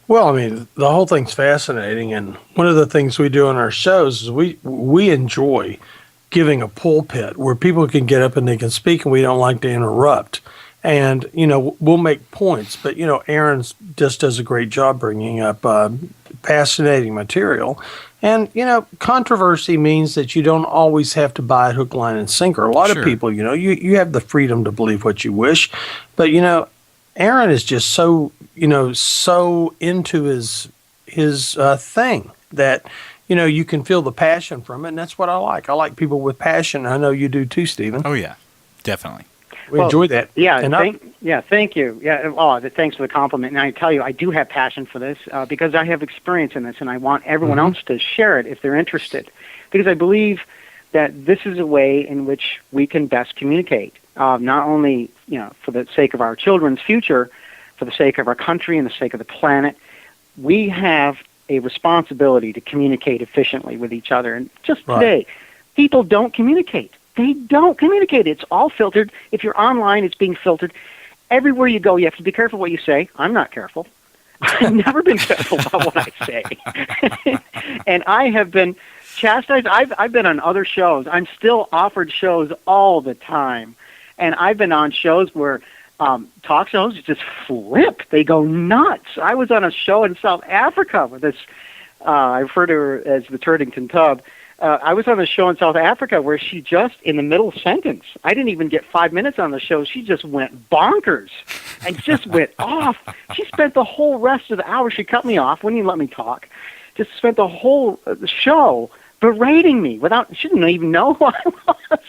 Well, I mean, the whole thing's fascinating, and one of the things we do on our shows is we enjoy giving a pulpit where people can get up and they can speak, and we don't like to interrupt. And, we'll make points, but, Aaron just does a great job bringing up fascinating material. And, controversy means that you don't always have to buy it hook, line, and sinker. A lot of people, you have the freedom to believe what you wish, but, Aaron is just so into his thing that, you can feel the passion from it, and that's what I like. I like people with passion. I know you do too, Stephen. Oh, yeah, definitely. We enjoy that. Yeah, thank you. Yeah, thanks for the compliment. And I tell you, I do have passion for this because I have experience in this, and I want everyone else to share it if they're interested, because I believe that this is a way in which we can best communicate, not only for the sake of our children's future, for the sake of our country and the sake of the planet. We have a responsibility to communicate efficiently with each other. And just today, people don't communicate. They don't communicate. It's all filtered. If you're online, it's being filtered. Everywhere you go, you have to be careful what you say. I'm not careful. I've never been careful about what I say. And I have been chastised. I've been on other shows. I'm still offered shows all the time. And I've been on shows where talk shows just flip. They go nuts. I was on a show in South Africa with this I refer to her as the Turdington Tub. I was on a show in South Africa where she just, in the middle sentence, I didn't even get 5 minutes on the show, she just went bonkers and just went off. She spent the whole rest of the hour, she cut me off, wouldn't even let me talk, just spent the whole show berating me she didn't even know who I was.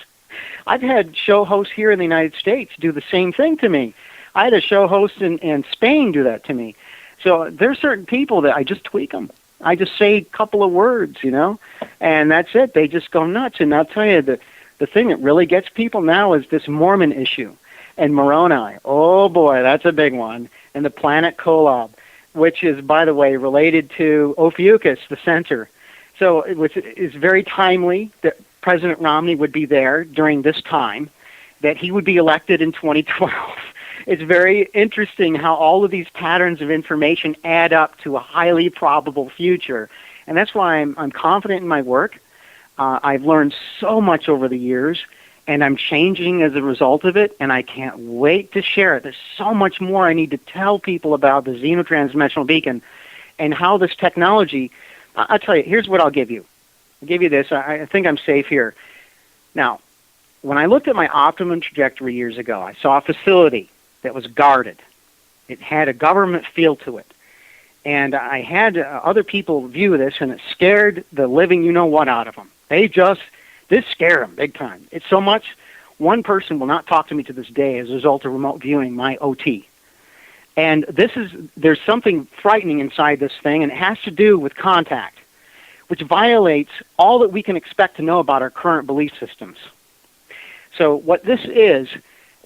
I've had show hosts here in the United States do the same thing to me. I had a show host in Spain do that to me. So there's certain people that I just tweak them. I just say a couple of words, and that's it. They just go nuts. And I'll tell you, the thing that really gets people now is this Mormon issue. And Moroni, oh boy, that's a big one. And the planet Kolob, which is, by the way, related to Ophiuchus, the center. So it's very timely that President Romney would be there during this time, that he would be elected in 2012. It's very interesting how all of these patterns of information add up to a highly probable future. And that's why I'm confident in my work. I've learned so much over the years, and I'm changing as a result of it, and I can't wait to share it. There's so much more I need to tell people about the xenotransdimensional beacon and how this technology... I'll tell you, here's what I'll give you. I'll give you this. I think I'm safe here. Now, when I looked at my optimum trajectory years ago, I saw a facility that was guarded. It had a government feel to it. And I had other people view this, and it scared the living you-know-what out of them. This scared them big time. It's so much, one person will not talk to me to this day as a result of remote viewing my OT. And there's something frightening inside this thing, and it has to do with contact, which violates all that we can expect to know about our current belief systems. So what this is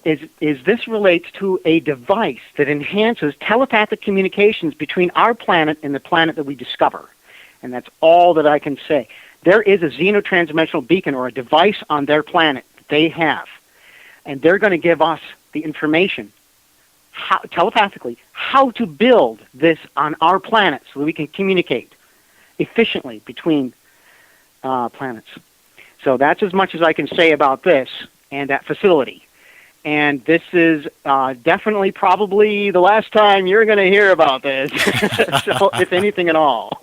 this relates to a device that enhances telepathic communications between our planet and the planet that we discover. And that's all that I can say. There is a xenotransdimensional beacon or a device on their planet that they have. And they're going to give us the information telepathically how to build this on our planet so that we can communicate efficiently between planets. So that's as much as I can say about this and that facility. And this is definitely probably the last time you're going to hear about this, so, if anything at all.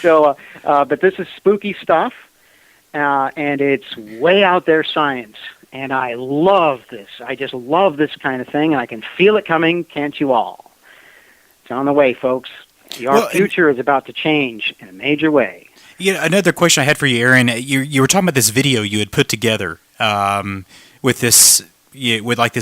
But this is spooky stuff, and it's way out there science. And I love this. I just love this kind of thing, and I can feel it coming, can't you all? It's on the way, folks. Our future is about to change in a major way. Another question I had for you, Aaron. You were talking about this video you had put together with this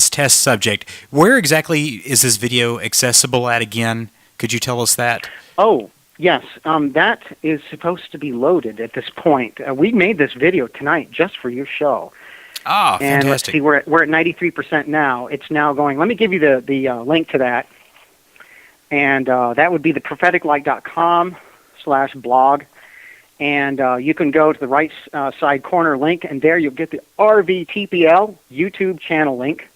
test subject. Where exactly is this video accessible at again? Could you tell us that? Oh, yes. That is supposed to be loaded at this point. We made this video tonight just for your show. Ah, and fantastic. Let's see, we're at 93% now. It's now going. Let me give you the link to that. And that would be the propheticlight.com/blog. And you can go to the right side corner link, and there you'll get the RVTPL YouTube channel link.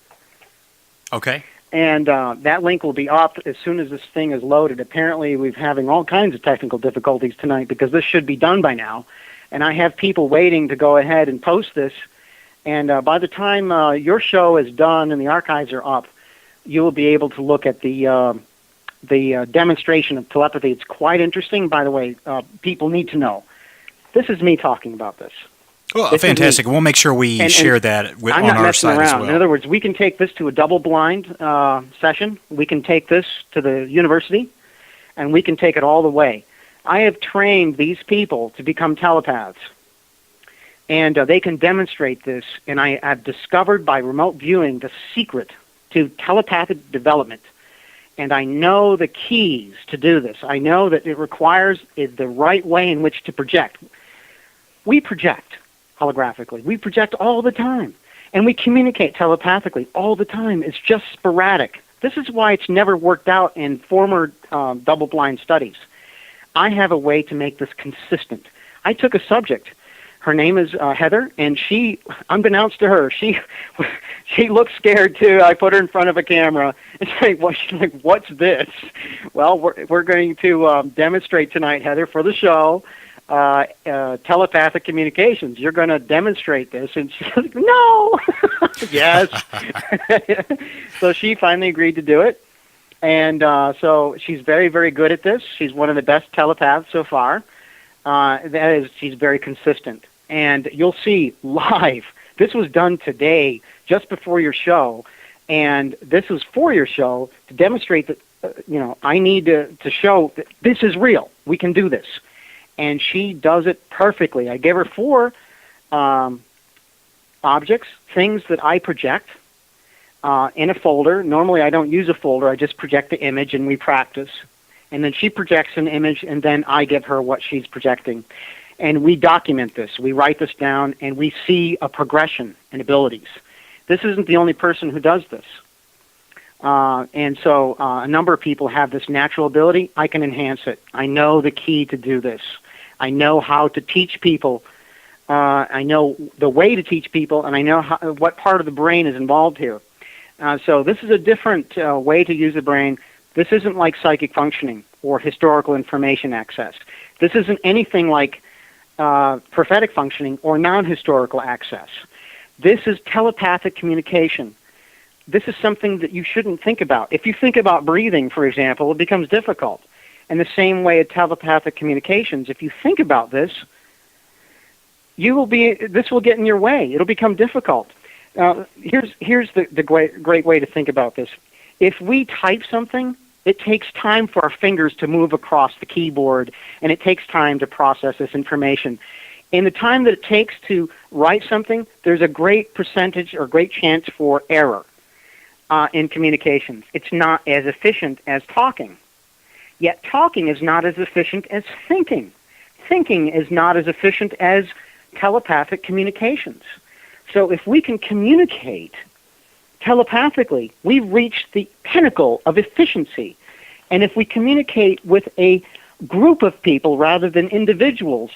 Okay. And that link will be up as soon as this thing is loaded. Apparently, we're having all kinds of technical difficulties tonight because this should be done by now. And I have people waiting to go ahead and post this. And by the time your show is done and the archives are up, you will be able to look at the demonstration of telepathy. It's quite interesting. By the way, people need to know. This is me talking about this. Well, fantastic. We'll make sure we share that on our site around. as well. In other words, we can take this to a double-blind session. We can take this to the university, and we can take it all the way. I have trained these people to become telepaths, and they can demonstrate this, and I have discovered by remote viewing the secret to telepathic development. And I know the keys to do this. I know that it requires the right way in which to project. We project holographically. We project all the time. And we communicate telepathically all the time. It's just sporadic. This is why it's never worked out in former double-blind studies. I have a way to make this consistent. I took a subject. Her name is Heather, and she, unbeknownst to her, she looked scared too. I put her in front of a camera, and she's like, "What's this?" Well, we're going to demonstrate tonight, Heather, for the show, telepathic communications. You're going to demonstrate this, and she's like, "No." Yes. So she finally agreed to do it, And so she's very, very good at this. She's one of the best telepaths so far. That is, she's very consistent. And you'll see live. This was done today, just before your show. And this was for your show to demonstrate that, I need to show that this is real. We can do this. And she does it perfectly. I gave her 4 objects, things that I project in a folder. Normally I don't use a folder. I just project the image and we practice. And then she projects an image and then I give her what she's projecting. And we document this. We write this down and we see a progression in abilities. This isn't the only person who does this. And so a number of people have this natural ability. I can enhance it. I know the key to do this. I know how to teach people. I know the way to teach people, and I know what part of the brain is involved here. So this is a different way to use the brain. This isn't like psychic functioning or historical information access. This isn't anything like prophetic functioning or non-historical access. This is telepathic communication. This is something that you shouldn't think about. If you think about breathing, for example, it becomes difficult. In the same way at telepathic communications, if you think about this, this will get in your way. It'll become difficult. Here's the great way to think about this. If we type something, it takes time for our fingers to move across the keyboard, and it takes time to process this information. In the time that it takes to write something, there's a great percentage or great chance for error in communications. It's not as efficient as talking. Yet talking is not as efficient as thinking. Thinking is not as efficient as telepathic communications. So if we can communicate telepathically, we've reached the pinnacle of efficiency. And if we communicate with a group of people rather than individuals,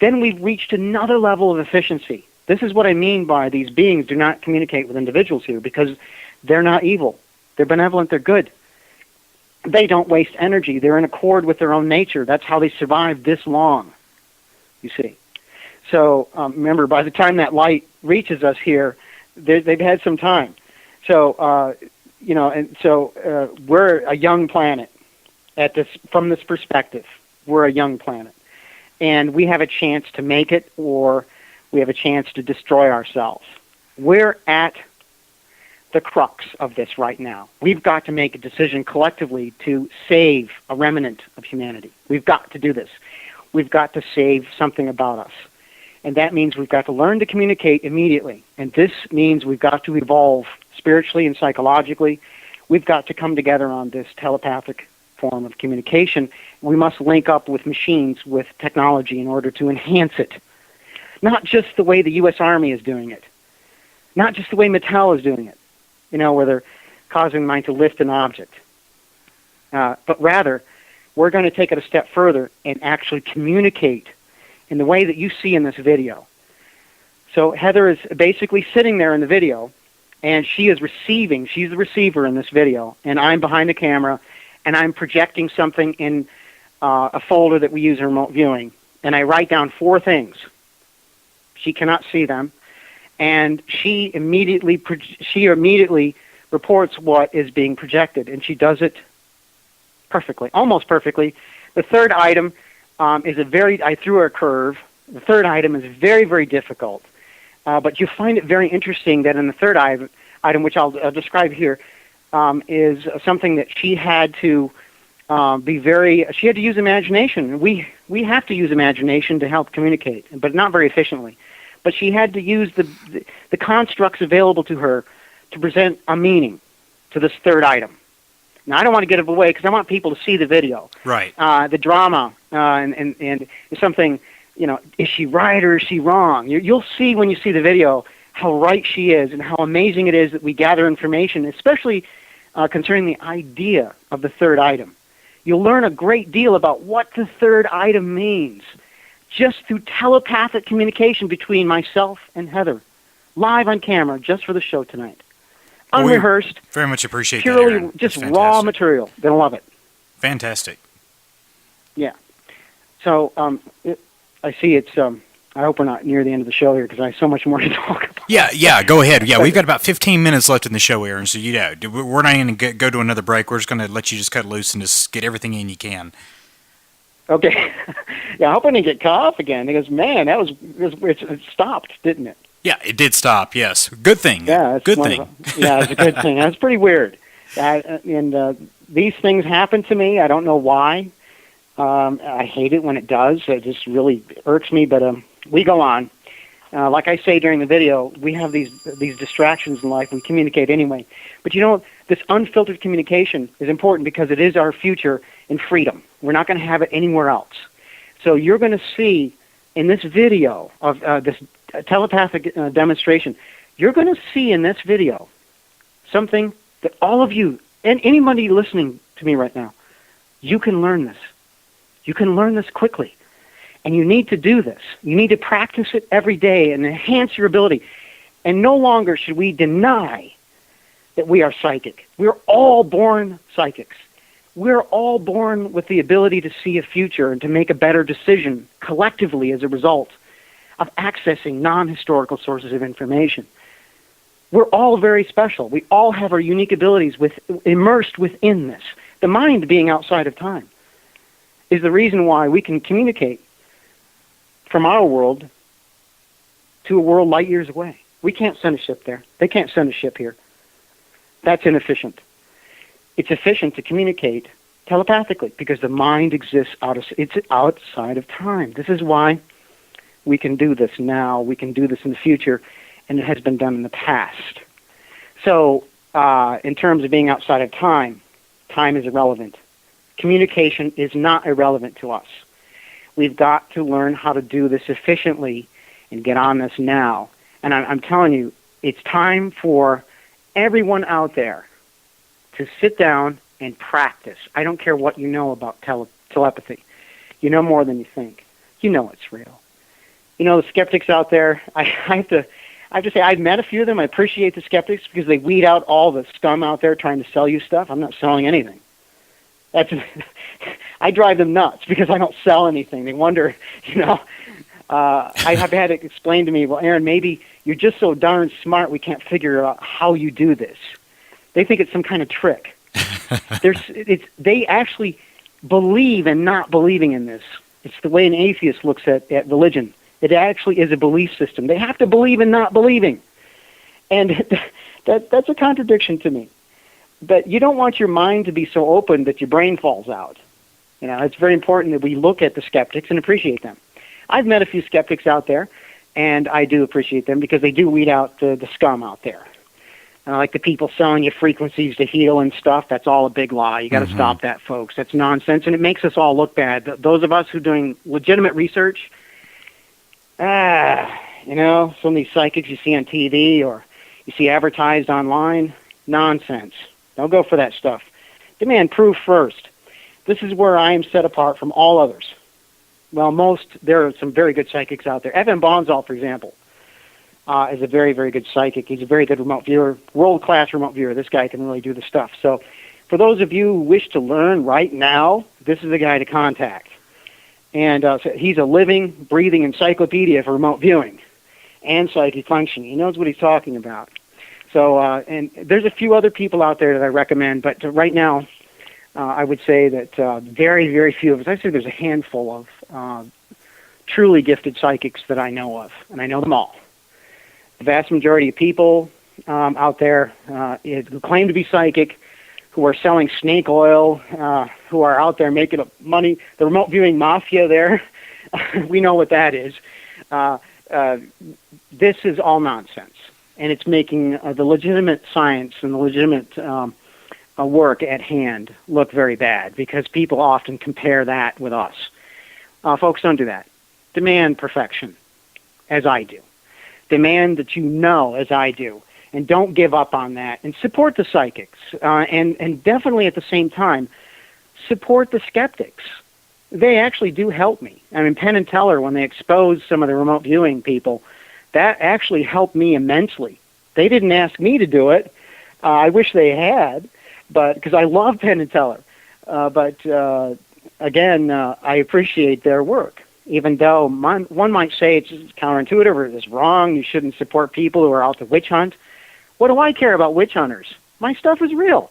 then we've reached another level of efficiency. This is what I mean by these beings do not communicate with individuals here, because they're not evil. They're benevolent. They're good. They don't waste energy. They're in accord with their own nature. That's how they survive this long, you see. So remember, by the time that light reaches us here, they've had some time. So, we're a young planet from this perspective. We're a young planet. And we have a chance to make it, or we have a chance to destroy ourselves. We're at the crux of this right now. We've got to make a decision collectively to save a remnant of humanity. We've got to do this. We've got to save something about us. And that means we've got to learn to communicate immediately. And this means we've got to evolve spiritually and psychologically. We've got to come together on this telepathic form of communication. We must link up with machines, with technology, in order to enhance it. Not just the way the U.S. Army is doing it. Not just the way Mattel is doing it, where they're causing mine to lift an object. But rather, we're going to take it a step further and actually communicate in the way that you see in this video. So Heather is basically sitting there in the video, and she is receiving. She's the receiver in this video, and I'm behind the camera, and I'm projecting something in a folder that we use in remote viewing, and I write down 4 things. She cannot see them, and she immediately reports what is being projected, and she does it perfectly, almost perfectly. The third item I threw her a curve. The third item is very, very difficult. But you find it very interesting that in the third item, which I'll describe here, is something that she had to she had to use imagination. We have to use imagination to help communicate, but not very efficiently. But she had to use the constructs available to her to present a meaning to this third item. Now, I don't want to get it away because I want people to see the video. Right. The drama and something, is she right or is she wrong? You'll see when you see the video how right she is and how amazing it is that we gather information, especially concerning the idea of the third item. You'll learn a great deal about what the third item means just through telepathic communication between myself and Heather, live on camera, just for the show tonight. Unrehearsed. Very much appreciate purely that, Aaron. just raw material. They'll love it. Fantastic. Yeah. So I see it's I hope we're not near the end of the show here because I have so much more to talk about. Yeah, go ahead. Yeah, we've got about 15 minutes left in the show, Aaron, so we're not going to go to another break. We're just going to let you just cut loose and just get everything in you can. Okay. Yeah, I hope I didn't get cut off again because, man, it stopped, didn't it? Yeah, it did stop, yes. Good thing. Yeah, good thing. Yeah, it's a good thing. That's pretty weird. These things happen to me. I don't know why. I hate it when it does. It just really irks me, but we go on. Like I say during the video, we have these distractions in life. We communicate anyway. But this unfiltered communication is important because it is our future in freedom. We're not going to have it anywhere else. So you're going to see in this video of this telepathic demonstration, you're going to see in this video something that all of you and anybody listening to me right now, you can learn this. You can learn this quickly. And you need to do this. You need to practice it every day and enhance your ability. And no longer should we deny that we are psychic. We're all born psychics. We're all born with the ability to see a future and to make a better decision collectively as a result of accessing non-historical sources of information. We're all very special. We all have our unique abilities immersed within this. The mind being outside of time is the reason why we can communicate from our world to a world light years away. We can't send a ship there. They can't send a ship here. That's inefficient. It's efficient to communicate telepathically because the mind exists it's outside of time. This is why we can do this now. We can do this in the future, and it has been done in the past. So in terms of being outside of time, time is irrelevant. Communication is not irrelevant to us. We've got to learn how to do this efficiently and get on this now. And I'm telling you, it's time for everyone out there to sit down and practice. I don't care what you know about telepathy. You know more than you think. You know it's real. The skeptics out there, I have to say I've met a few of them. I appreciate the skeptics because they weed out all the scum out there trying to sell you stuff. I'm not selling anything. I drive them nuts because I don't sell anything. They wonder, I have had it explained to me, well, Aaron, maybe you're just so darn smart we can't figure out how you do this. They think it's some kind of trick. They actually believe in not believing in this. It's the way an atheist looks at religion. It actually is a belief system. They have to believe in not believing. And that's a contradiction to me. But you don't want your mind to be so open that your brain falls out. It's very important that we look at the skeptics and appreciate them. I've met a few skeptics out there, and I do appreciate them because they do weed out the scum out there. Like the people selling you frequencies to heal and stuff, that's all a big lie. You got to stop that, folks. That's nonsense, and it makes us all look bad. Those of us who are doing legitimate research, some of these psychics you see on TV or you see advertised online, nonsense. Don't go for that stuff. Demand proof first. This is where I am set apart from all others. Well, there are some very good psychics out there. Evan Bonzal, for example, is a very, very good psychic. He's a very good remote viewer, world-class remote viewer. This guy can really do the stuff. So for those of you who wish to learn right now, this is the guy to contact. And so he's a living, breathing encyclopedia for remote viewing and psychic functioning. He knows what he's talking about. So, and there's a few other people out there that I recommend, but right now, I would say that very, very few of us, I'd say there's a handful of truly gifted psychics that I know of, and I know them all. The vast majority of people out there who claim to be psychic, who are selling snake oil, who are out there making money, the remote viewing mafia there, we know what that is. This is all nonsense. And it's making the legitimate science and the legitimate work at hand look very bad because people often compare that with us. Folks, don't do that. Demand perfection, as I do. Demand that you know, as I do. And don't give up on that. And support the psychics. And definitely at the same time, support the skeptics. They actually do help me. I mean, Penn and Teller, when they exposed some of the remote viewing people, that actually helped me immensely. They didn't ask me to do it. I wish they had, but because I love Penn and Teller. But again, I appreciate their work. even though one might say it's counterintuitive or it's wrong, you shouldn't support people who are out to witch hunt. What do I care about witch hunters? My stuff is real.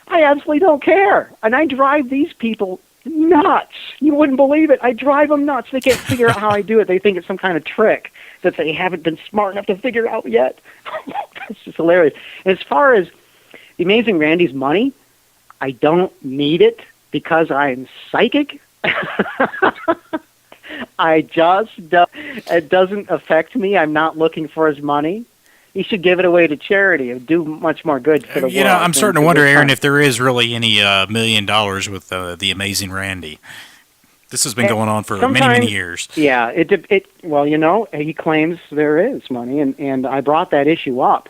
I absolutely don't care. And I drive these people nuts. You wouldn't believe it. I drive them nuts. They can't figure out how I do it. They think it's some kind of trick that they haven't been smart enough to figure out yet. That's just hilarious. And as far as the Amazing Randy's money, I don't need it because I'm psychic. It doesn't affect me. I'm not looking for his money. He should give it away to charity. It would do much more good for the world. I'm starting to wonder, Aaron, if there is really any $1 million with the Amazing Randy. This has been going on for many years. Yeah, well, he claims there is money, and I brought that issue up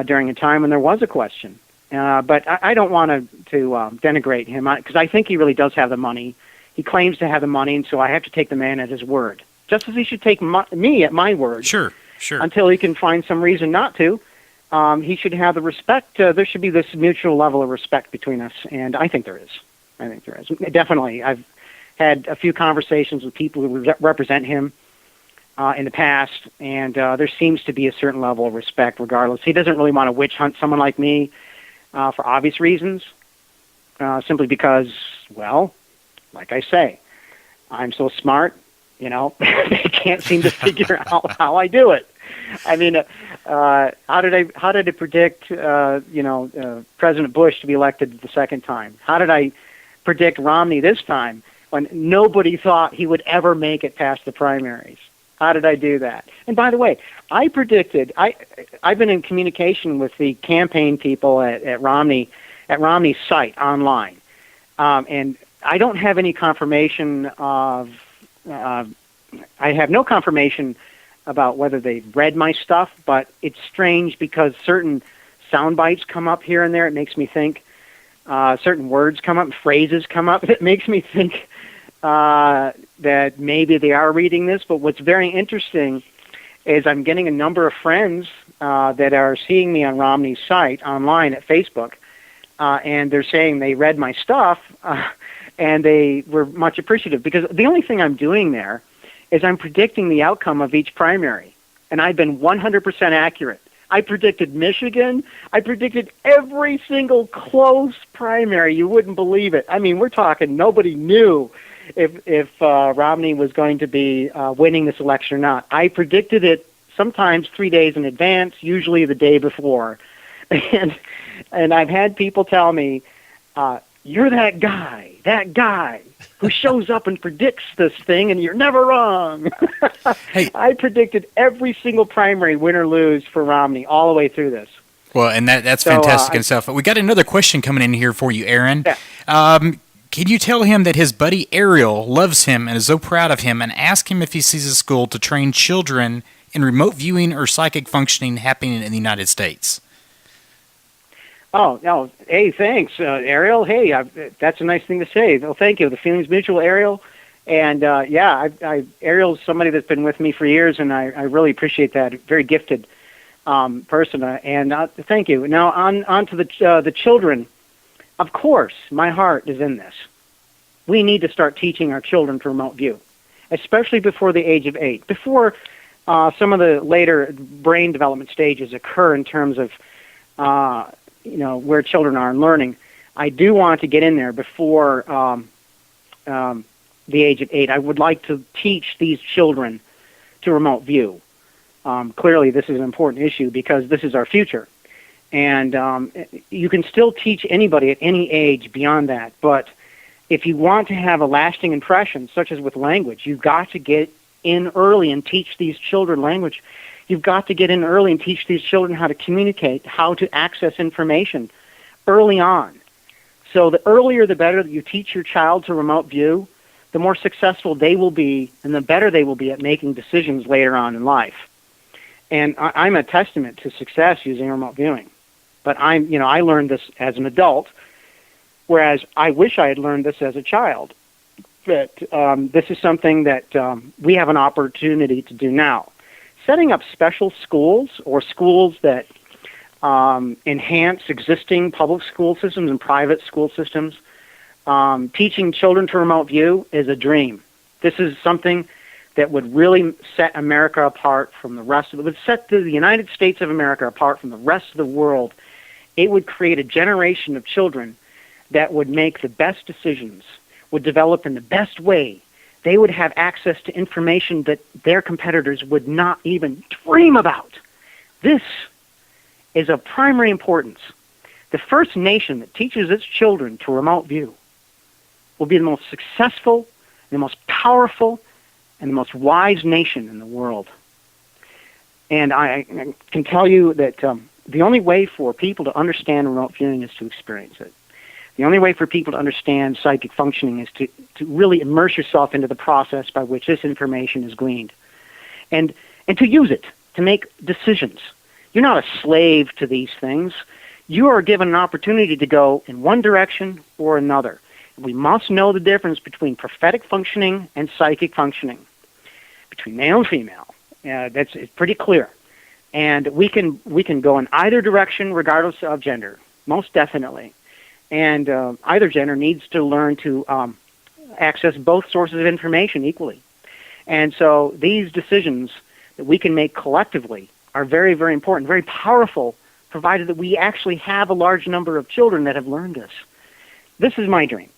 during a time when there was a question. But I don't want to denigrate him, because I think he really does have the money. He claims to have the money, and so I have to take the man at his word, just as he should take me at my word. Sure. Until he can find some reason not to. He should have the respect. There should be this mutual level of respect between us, and I think there is. Definitely. I've had a few conversations with people who represent him in the past, and there seems to be a certain level of respect regardless. He doesn't really want to witch hunt someone like me for obvious reasons, simply because, well, like I say, I'm so smart, they can't seem to figure out how I do it. I mean, how did I predict, President Bush to be elected the second time? How did I predict Romney this time when nobody thought he would ever make it past the primaries? How did I do that? And by the way, I predicted. I've been in communication with the campaign people at Romney's site online, and I don't have any confirmation of. I have no confirmation about whether they've read my stuff, but it's strange because certain sound bites come up here and there. It makes me think certain words come up, phrases come up. It makes me think that maybe they are reading this. But what's very interesting is I'm getting a number of friends that are seeing me on Romney's site online at Facebook, and they're saying they read my stuff, and they were much appreciative because the only thing I'm doing there is I'm predicting the outcome of each primary, and I've been 100% accurate. I predicted Michigan. I predicted every single close primary. You wouldn't believe it. I mean, we're talking nobody knew if Romney was going to be winning this election or not. I predicted it sometimes 3 days in advance, usually the day before. And I've had people tell me, you're that guy who shows up and predicts this thing, and you're never wrong. Hey. I predicted every single primary, win or lose, for Romney all the way through this. Well, and that's fantastic and stuff. We got another question coming in here for you, Aaron. Yeah. Can you tell him that his buddy Ariel loves him and is so proud of him, and ask him if he sees a school to train children in remote viewing or psychic functioning happening in the United States? Oh, no. Hey, thanks, Ariel. Hey, that's a nice thing to say. Well, thank you. The feeling's mutual, Ariel. And, Ariel's somebody that's been with me for years, and I really appreciate that. Very gifted person. Thank you. Now, on to the children. Of course, my heart is in this. We need to start teaching our children to remote view, especially before the age of 8, before some of the later brain development stages occur in terms of where children are in learning. I do want to get in there before the age of 8. I would like to teach these children to remote view. Clearly, this is an important issue because this is our future. And you can still teach anybody at any age beyond that. But if you want to have a lasting impression, such as with language, you've got to get in early and teach these children language. You've got to get in early and teach these children how to communicate, how to access information early on. So the earlier the better that you teach your child to remote view, the more successful they will be and the better they will be at making decisions later on in life. And I'm a testament to success using remote viewing. But I learned this as an adult, whereas I wish I had learned this as a child. But this is something that we have an opportunity to do now. Setting up special schools or schools that enhance existing public school systems and private school systems, teaching children to remote view is a dream. This is something that would really set America apart from the rest of it. It would set the United States of America apart from the rest of the world. It would create a generation of children that would make the best decisions, would develop in the best way. They would have access to information that their competitors would not even dream about. This is of primary importance. The first nation that teaches its children to remote view will be the most successful, the most powerful, and the most wise nation in the world. And I can tell you that the only way for people to understand remote viewing is to experience it. The only way for people to understand psychic functioning is to really immerse yourself into the process by which this information is gleaned. And to use it, to make decisions. You're not a slave to these things. You are given an opportunity to go in one direction or another. We must know the difference between prophetic functioning and psychic functioning, between male and female. It's pretty clear. And we can go in either direction regardless of gender, most definitely. And either gender needs to learn to access both sources of information equally. And so these decisions that we can make collectively are very, very important, very powerful, provided that we actually have a large number of children that have learned this. This is my dream.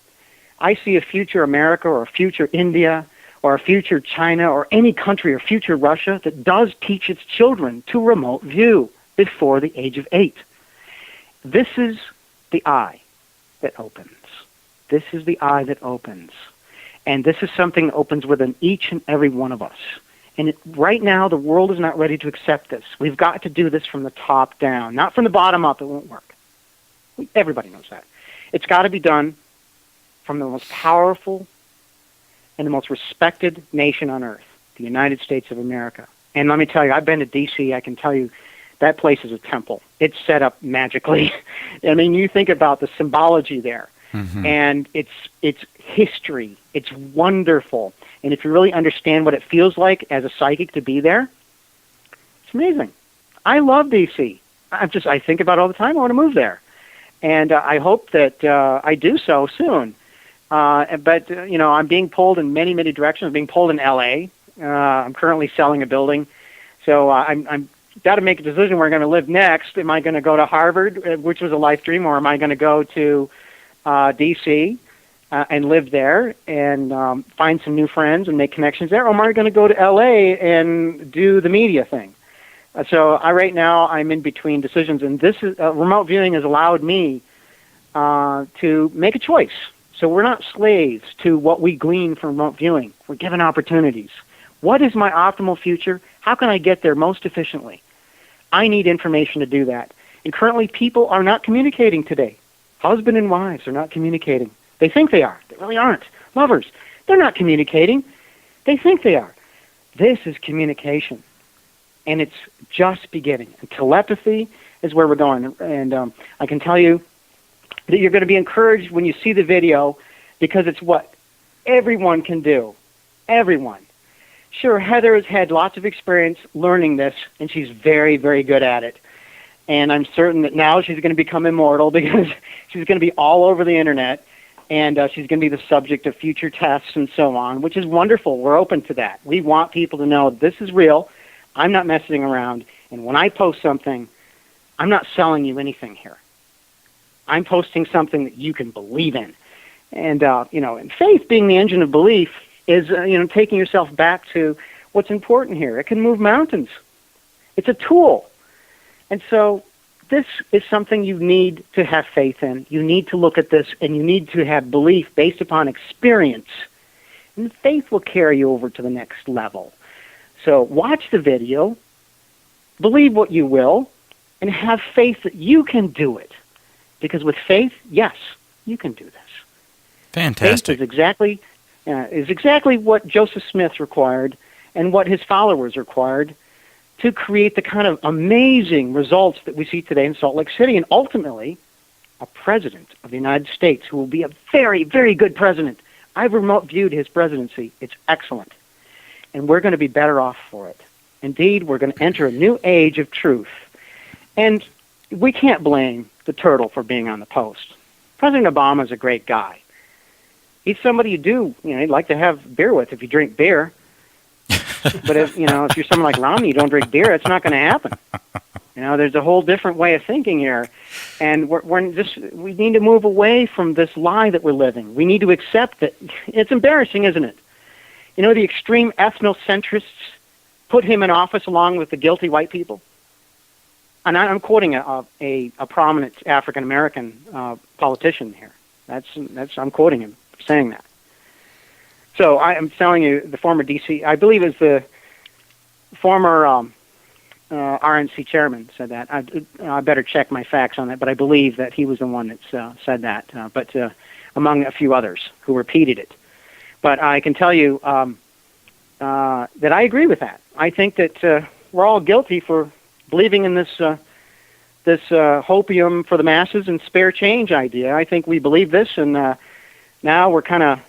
I see a future America or a future India or a future China or any country or future Russia that does teach its children to remote view before the age of 8. This is the eye that opens. This is the eye that opens. And this is something that opens within each and every one of us. And right now, the world is not ready to accept this. We've got to do this from the top down, not from the bottom up. It won't work. Everybody knows that. It's got to be done from the most powerful and the most respected nation on earth, the United States of America. And let me tell you, I've been to D.C. I can tell you that place is a temple. It's set up magically. I mean, you think about the symbology there. Mm-hmm. And it's history. It's wonderful. And if you really understand what it feels like as a psychic to be there, it's amazing. I love D.C. I think about it all the time. I want to move there. And I hope that I do so soon. But I'm being pulled in many, many directions. I'm being pulled in L.A. I'm currently selling a building. So I'm got to make a decision where I'm going to live next. Am I going to go to Harvard, which was a life dream, or am I going to go to D.C., and live there and find some new friends and make connections there? Or am I going to go to L.A. and do the media thing? So right now I'm in between decisions, and this is remote viewing has allowed me to make a choice. So we're not slaves to what we glean from remote viewing. We're given opportunities. What is my optimal future? How can I get there most efficiently? I need information to do that. And currently people are not communicating today. Husband and wives are not communicating. They think they are. They really aren't. Lovers, they're not communicating. They think they are. This is communication. And it's just beginning. And telepathy is where we're going. And I can tell you that you're going to be encouraged when you see the video, because it's what everyone can do. Everyone. Sure, Heather has had lots of experience learning this, and she's very, very good at it. And I'm certain that now she's going to become immortal because she's going to be all over the internet, and she's going to be the subject of future tests and so on, which is wonderful. We're open to that. We want people to know this is real. I'm not messing around. And when I post something, I'm not selling you anything here. I'm posting something that you can believe in. And, and faith being the engine of belief is, taking yourself back to what's important here. It can move mountains. It's a tool. And so this is something you need to have faith in. You need to look at this, and you need to have belief based upon experience. And faith will carry you over to the next level. So watch the video, believe what you will, and have faith that you can do it. Because with faith, yes, you can do this. Fantastic. Faith is exactly what Joseph Smith required and what his followers required to create the kind of amazing results that we see today in Salt Lake City, and ultimately a president of the United States who will be a very, very good president. I've remote viewed his presidency. It's excellent. And we're going to be better off for it. Indeed, we're going to enter a new age of truth. And we can't blame the turtle for being on the post. President Obama is a great guy. He's somebody you'd like to have beer with if you drink beer. But if you're someone like Romney, you don't drink beer, it's not going to happen. There's a whole different way of thinking here, and we need to move away from this lie that we're living. We need to accept that it's embarrassing, isn't it? The extreme ethnocentrists put him in office along with the guilty white people. And I'm quoting a prominent African American politician here. I'm quoting him saying that. So I'm telling you, the former DC, I believe is the former RNC chairman said that. I better check my facts on that, but I believe that he was the one that said that. But among a few others who repeated it. But I can tell you that I agree with that. I think that we're all guilty for believing in this hopium for the masses and spare change idea. I think we believe this, and now we're kind of,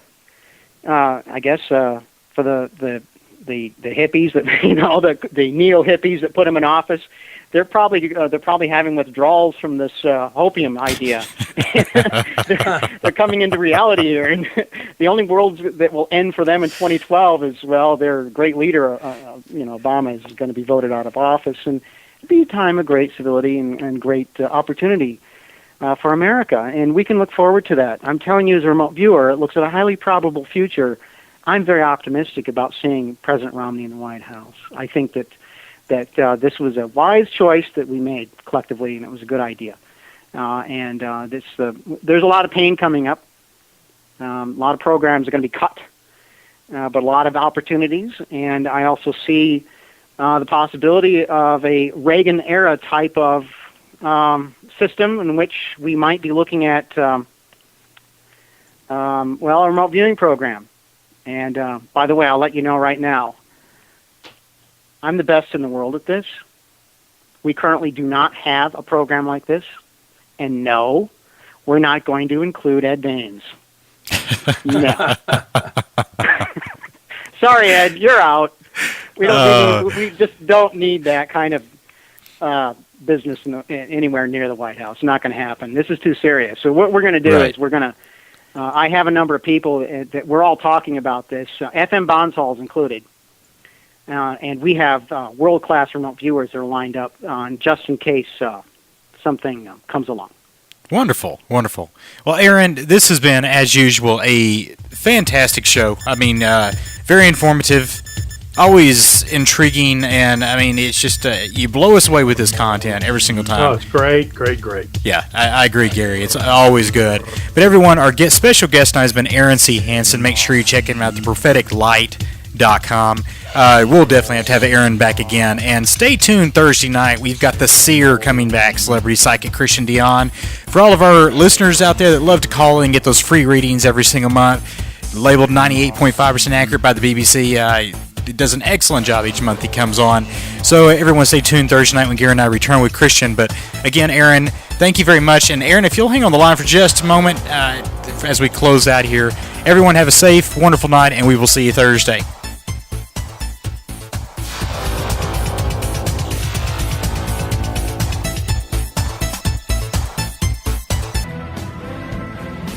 I guess, for the hippies that the neo hippies that put him in office. They're probably having withdrawals from this hopium idea. They're coming into reality here, and the only world that will end for them in 2012 is, well, their great leader, Obama, is going to be voted out of office, and it'll be a time of great civility and great opportunity for America, and we can look forward to that. I'm telling you, as a remote viewer, it looks at a highly probable future. I'm very optimistic about seeing President Romney in the White House. I think that this was a wise choice that we made collectively, and it was a good idea. There's a lot of pain coming up. A lot of programs are going to be cut, but a lot of opportunities. And I also see the possibility of a Reagan-era type of system in which we might be looking at, a remote viewing program. And by the way, I'll let you know right now, I'm the best in the world at this. We currently do not have a program like this. And no, we're not going to include Ed Baines. No. Sorry, Ed, you're out. We just don't need that kind of business anywhere near the White House. Not going to happen. This is too serious. So what we're going to do is we're going to, I have a number of people that we're all talking about this, FM Bonsal's included. And we have world-class remote viewers that are lined up just in case something comes along. Wonderful, wonderful. Well, Aaron, this has been, as usual, a fantastic show. I mean, very informative, always intriguing, and, I mean, it's just, you blow us away with this content every single time. Oh, it's great. Yeah, I agree, Gary. It's always good. But everyone, our special guest tonight has been Aaron C. Hanson. Make sure you check him out, thepropheclight.com. We'll definitely have to have Aaron back again. And stay tuned Thursday night. We've got the Seer coming back, celebrity psychic Christian Dion. For all of our listeners out there that love to call in and get those free readings every single month, labeled 98.5% accurate by the BBC, it does an excellent job each month he comes on. So everyone stay tuned Thursday night when Gary and I return with Christian. But again, Aaron, thank you very much. And Aaron, if you'll hang on the line for just a moment as we close out here, everyone have a safe, wonderful night, and we will see you Thursday.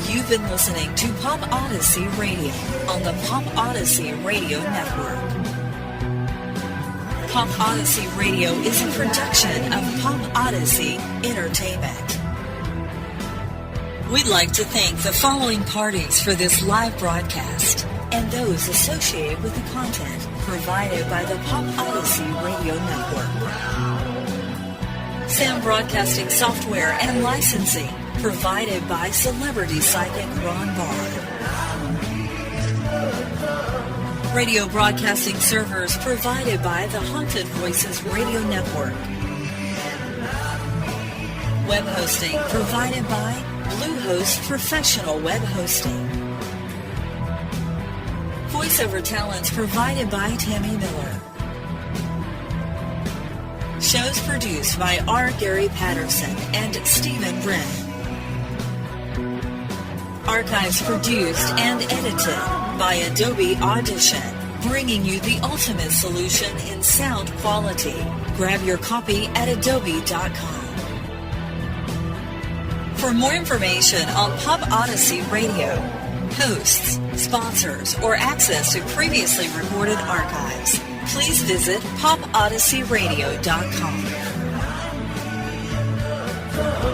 You've been listening to Pop Odyssey Radio on the Pop Odyssey Radio Network. Pop Odyssey Radio is a production of Pop Odyssey Entertainment. We'd like to thank the following parties for this live broadcast and those associated with the content provided by the Pop Odyssey Radio Network. Sound broadcasting software and licensing provided by celebrity psychic Ron Bard. Radio broadcasting servers provided by the Haunted Voices Radio Network. Web hosting provided by Bluehost Professional Web Hosting. Voiceover talents provided by Tammy Miller. Shows produced by R. Gary Patterson and Stephen Brennan. Archives produced and edited by Adobe Audition, bringing you the ultimate solution in sound quality. Grab your copy at adobe.com. For more information on Pop Odyssey Radio, hosts, sponsors, or access to previously recorded archives, please visit popOdysseyRadio.com.